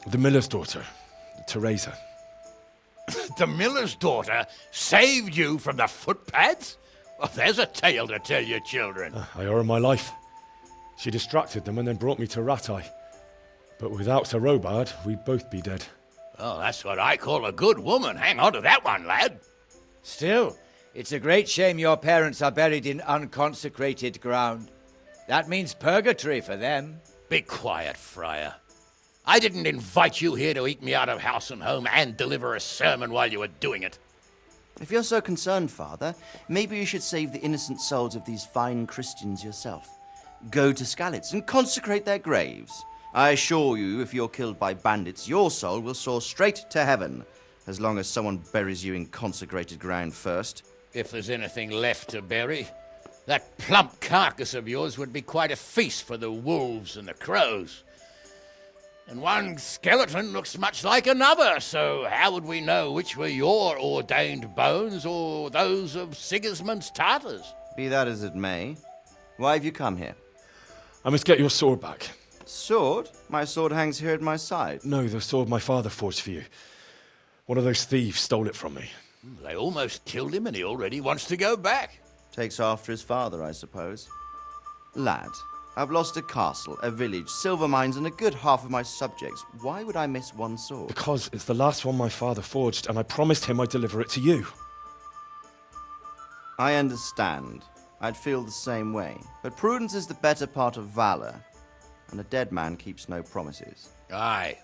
The miller's daughter, Teresa. The miller's daughter saved you from the footpads? Well, there's a tale to tell your children. I owe her my life. She distracted them and then brought me to Rattay. But without Sir Robard, we'd both be dead. Oh, that's what I call a good woman. Hang on to that one, lad. Still, it's a great shame your parents are buried in unconsecrated ground. That means purgatory for them. Be quiet, Friar. I didn't invite you here to eat me out of house and home and deliver a sermon while you were doing it. If you're so concerned, Father, maybe you should save the innocent souls of these fine Christians yourself. Go to Skalitz and consecrate their graves. I assure you, if you're killed by bandits, your soul will soar straight to heaven, as long as someone buries you in consecrated ground first. If there's anything left to bury, that plump carcass of yours would be quite a feast for the wolves and the crows. And one skeleton looks much like another, so how would we know which were your ordained bones or those of Sigismund's Tartars? Be that as it may, why have you come here? I must get your sword back. Sword? My sword hangs here at my side. No, the sword my father forged for you. One of those thieves stole it from me. They almost killed him and he already wants to go back. Takes after his father, I suppose. Lad, I've lost a castle, a village, silver mines, and a good half of my subjects. Why would I miss one sword? Because it's the last one my father forged, and I promised him I'd deliver it to you. I understand. I'd feel the same way. But prudence is the better part of valor, and a dead man keeps no promises. Aye.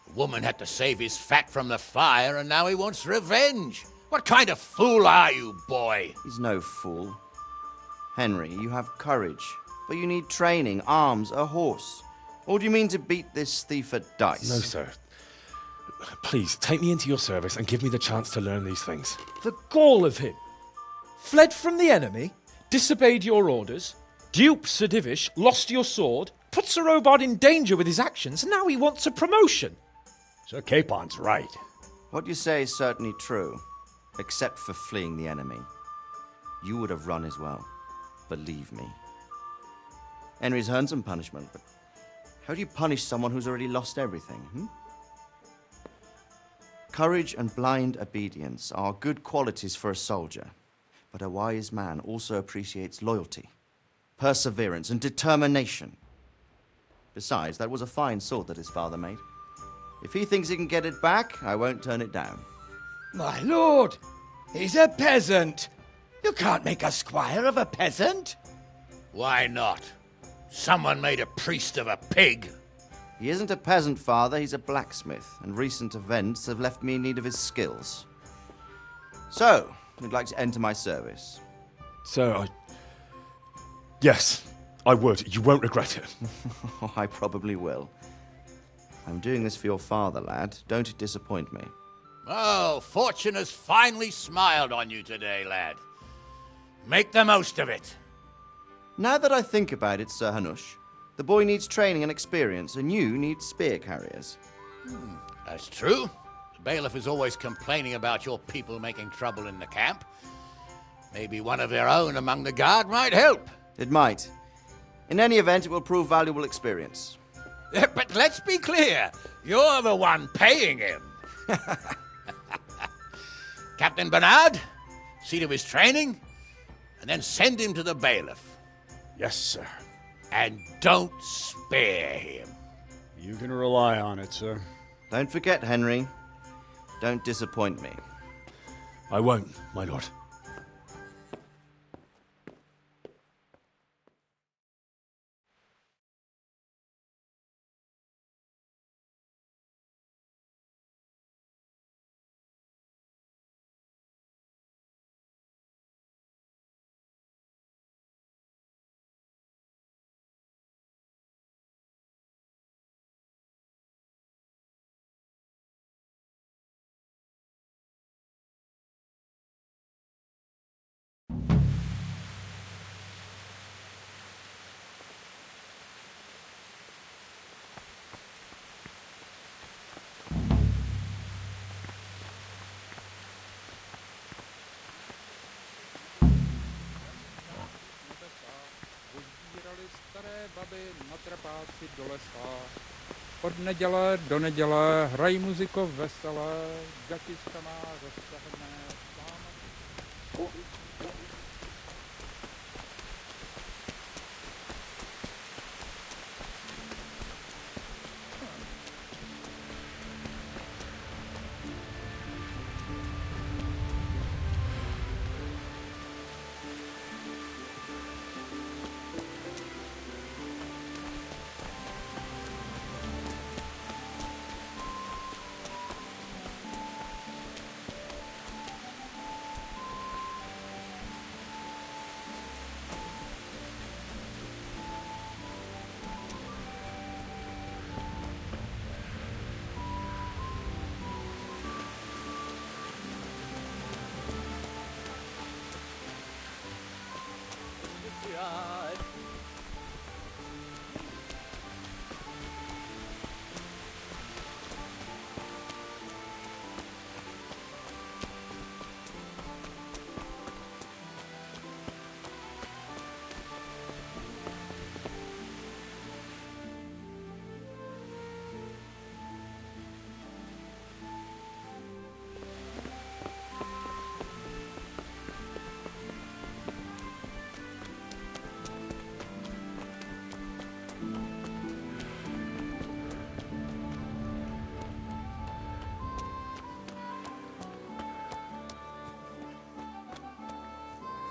The woman had to save his fat from the fire, and now he wants revenge. What kind of fool are you, boy? He's no fool. Henry, you have courage, but you need training, arms, a horse. Or do you mean to beat this thief at dice? No, sir. Please, take me into your service and give me the chance to learn these things. The gall of him. Fled from the enemy, disobeyed your orders, duped Sir Divish, lost your sword, put Sir Robard in danger with his actions, and now he wants a promotion. Sir Capon's right. What you say is certainly true, except for fleeing the enemy. You would have run as well. Believe me. Henry's earned some punishment, but how do you punish someone who's already lost everything, Courage and blind obedience are good qualities for a soldier, but a wise man also appreciates loyalty, perseverance, and determination. Besides, that was a fine sword that his father made. If he thinks he can get it back, I won't turn it down. My lord, he's a peasant. You can't make a squire of a peasant. Why not? Someone made a priest of a pig. He isn't a peasant, Father. He's a blacksmith, and recent events have left me in need of his skills. So, you'd like to enter my service? Sir, Yes, I would. You won't regret it. I probably will. I'm doing this for your father, lad. Don't disappoint me. Oh, fortune has finally smiled on you today, lad. Make the most of it. Now that I think about it, Sir Hanush, the boy needs training and experience, and you need spear carriers. That's true. The bailiff is always complaining about your people making trouble in the camp. Maybe one of their own among the guard might help. It might. In any event, it will prove valuable experience. But let's be clear. You're the one paying him. Captain Bernard, see to his training, and then send him to the bailiff. Yes, sir. And don't spare him. You can rely on it, sir. Don't forget, Henry. Don't disappoint me. I won't, my lord. šli na trapáci do lesa. Od neděle do neděle hrají muziku veselé, gatička má roztahané slámy.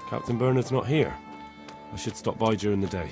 Captain Bernard's not here. I should stop by during the day.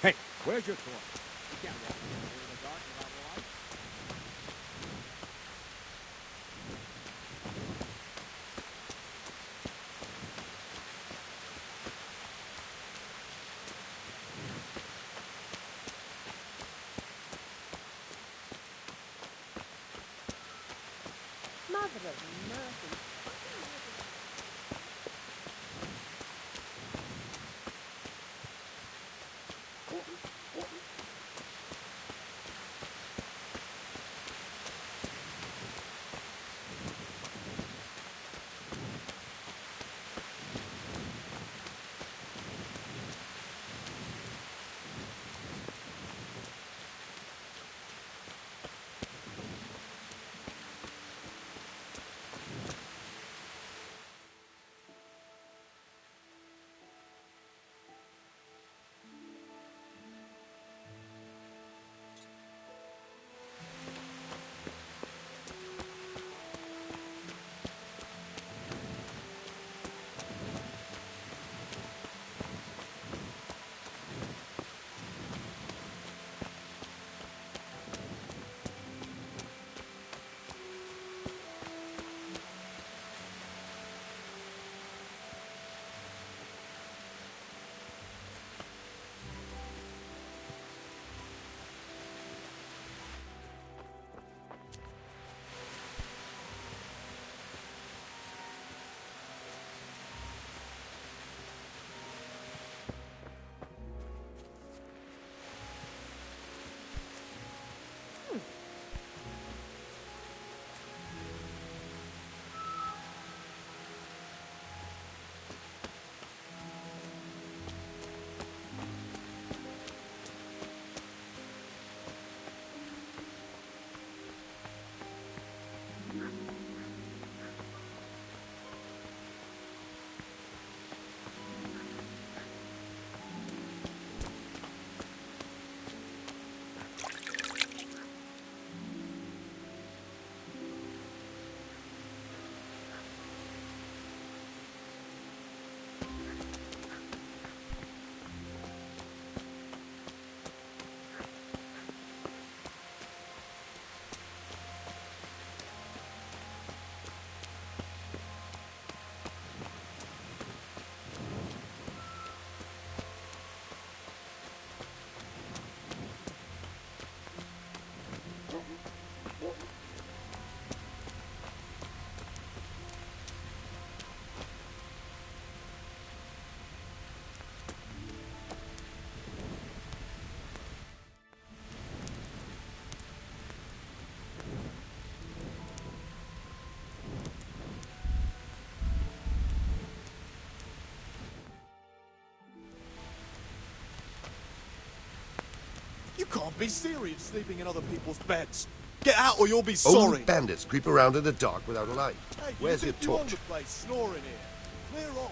Hey, where's your sword? You can't walk in here in the dark without a light. Mother of mercy. You can't be serious sleeping in other people's beds. Get out or you'll be Only sorry. bandits creep around in the dark without a light. Hey, Where's you your think you own torch? the place snoring here? Clear off.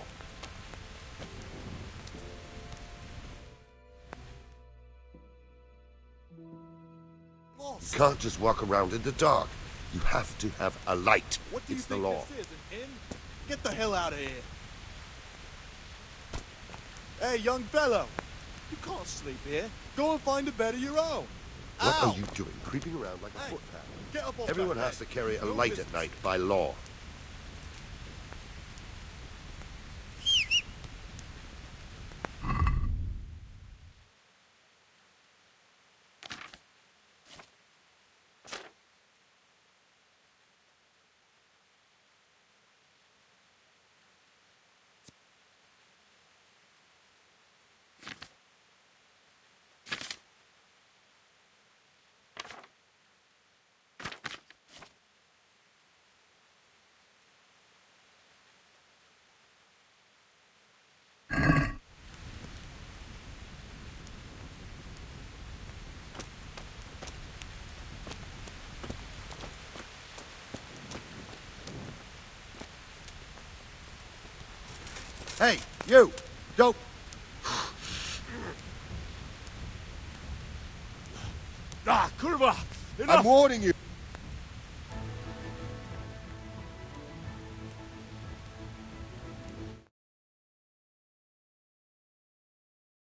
You can't just walk around in the dark. You have to have a light. What do you It's the think law. this is, an inn? Get the hell out of here. Hey, young fellow. You can't sleep here. Go and find a bed of your own. What Ow! are you doing, creeping around like a Hey, footpad? get up off Everyone that has to bed. carry a No light business. at night by law. Hey, you! Go! Ah, kurwa! I'm warning you.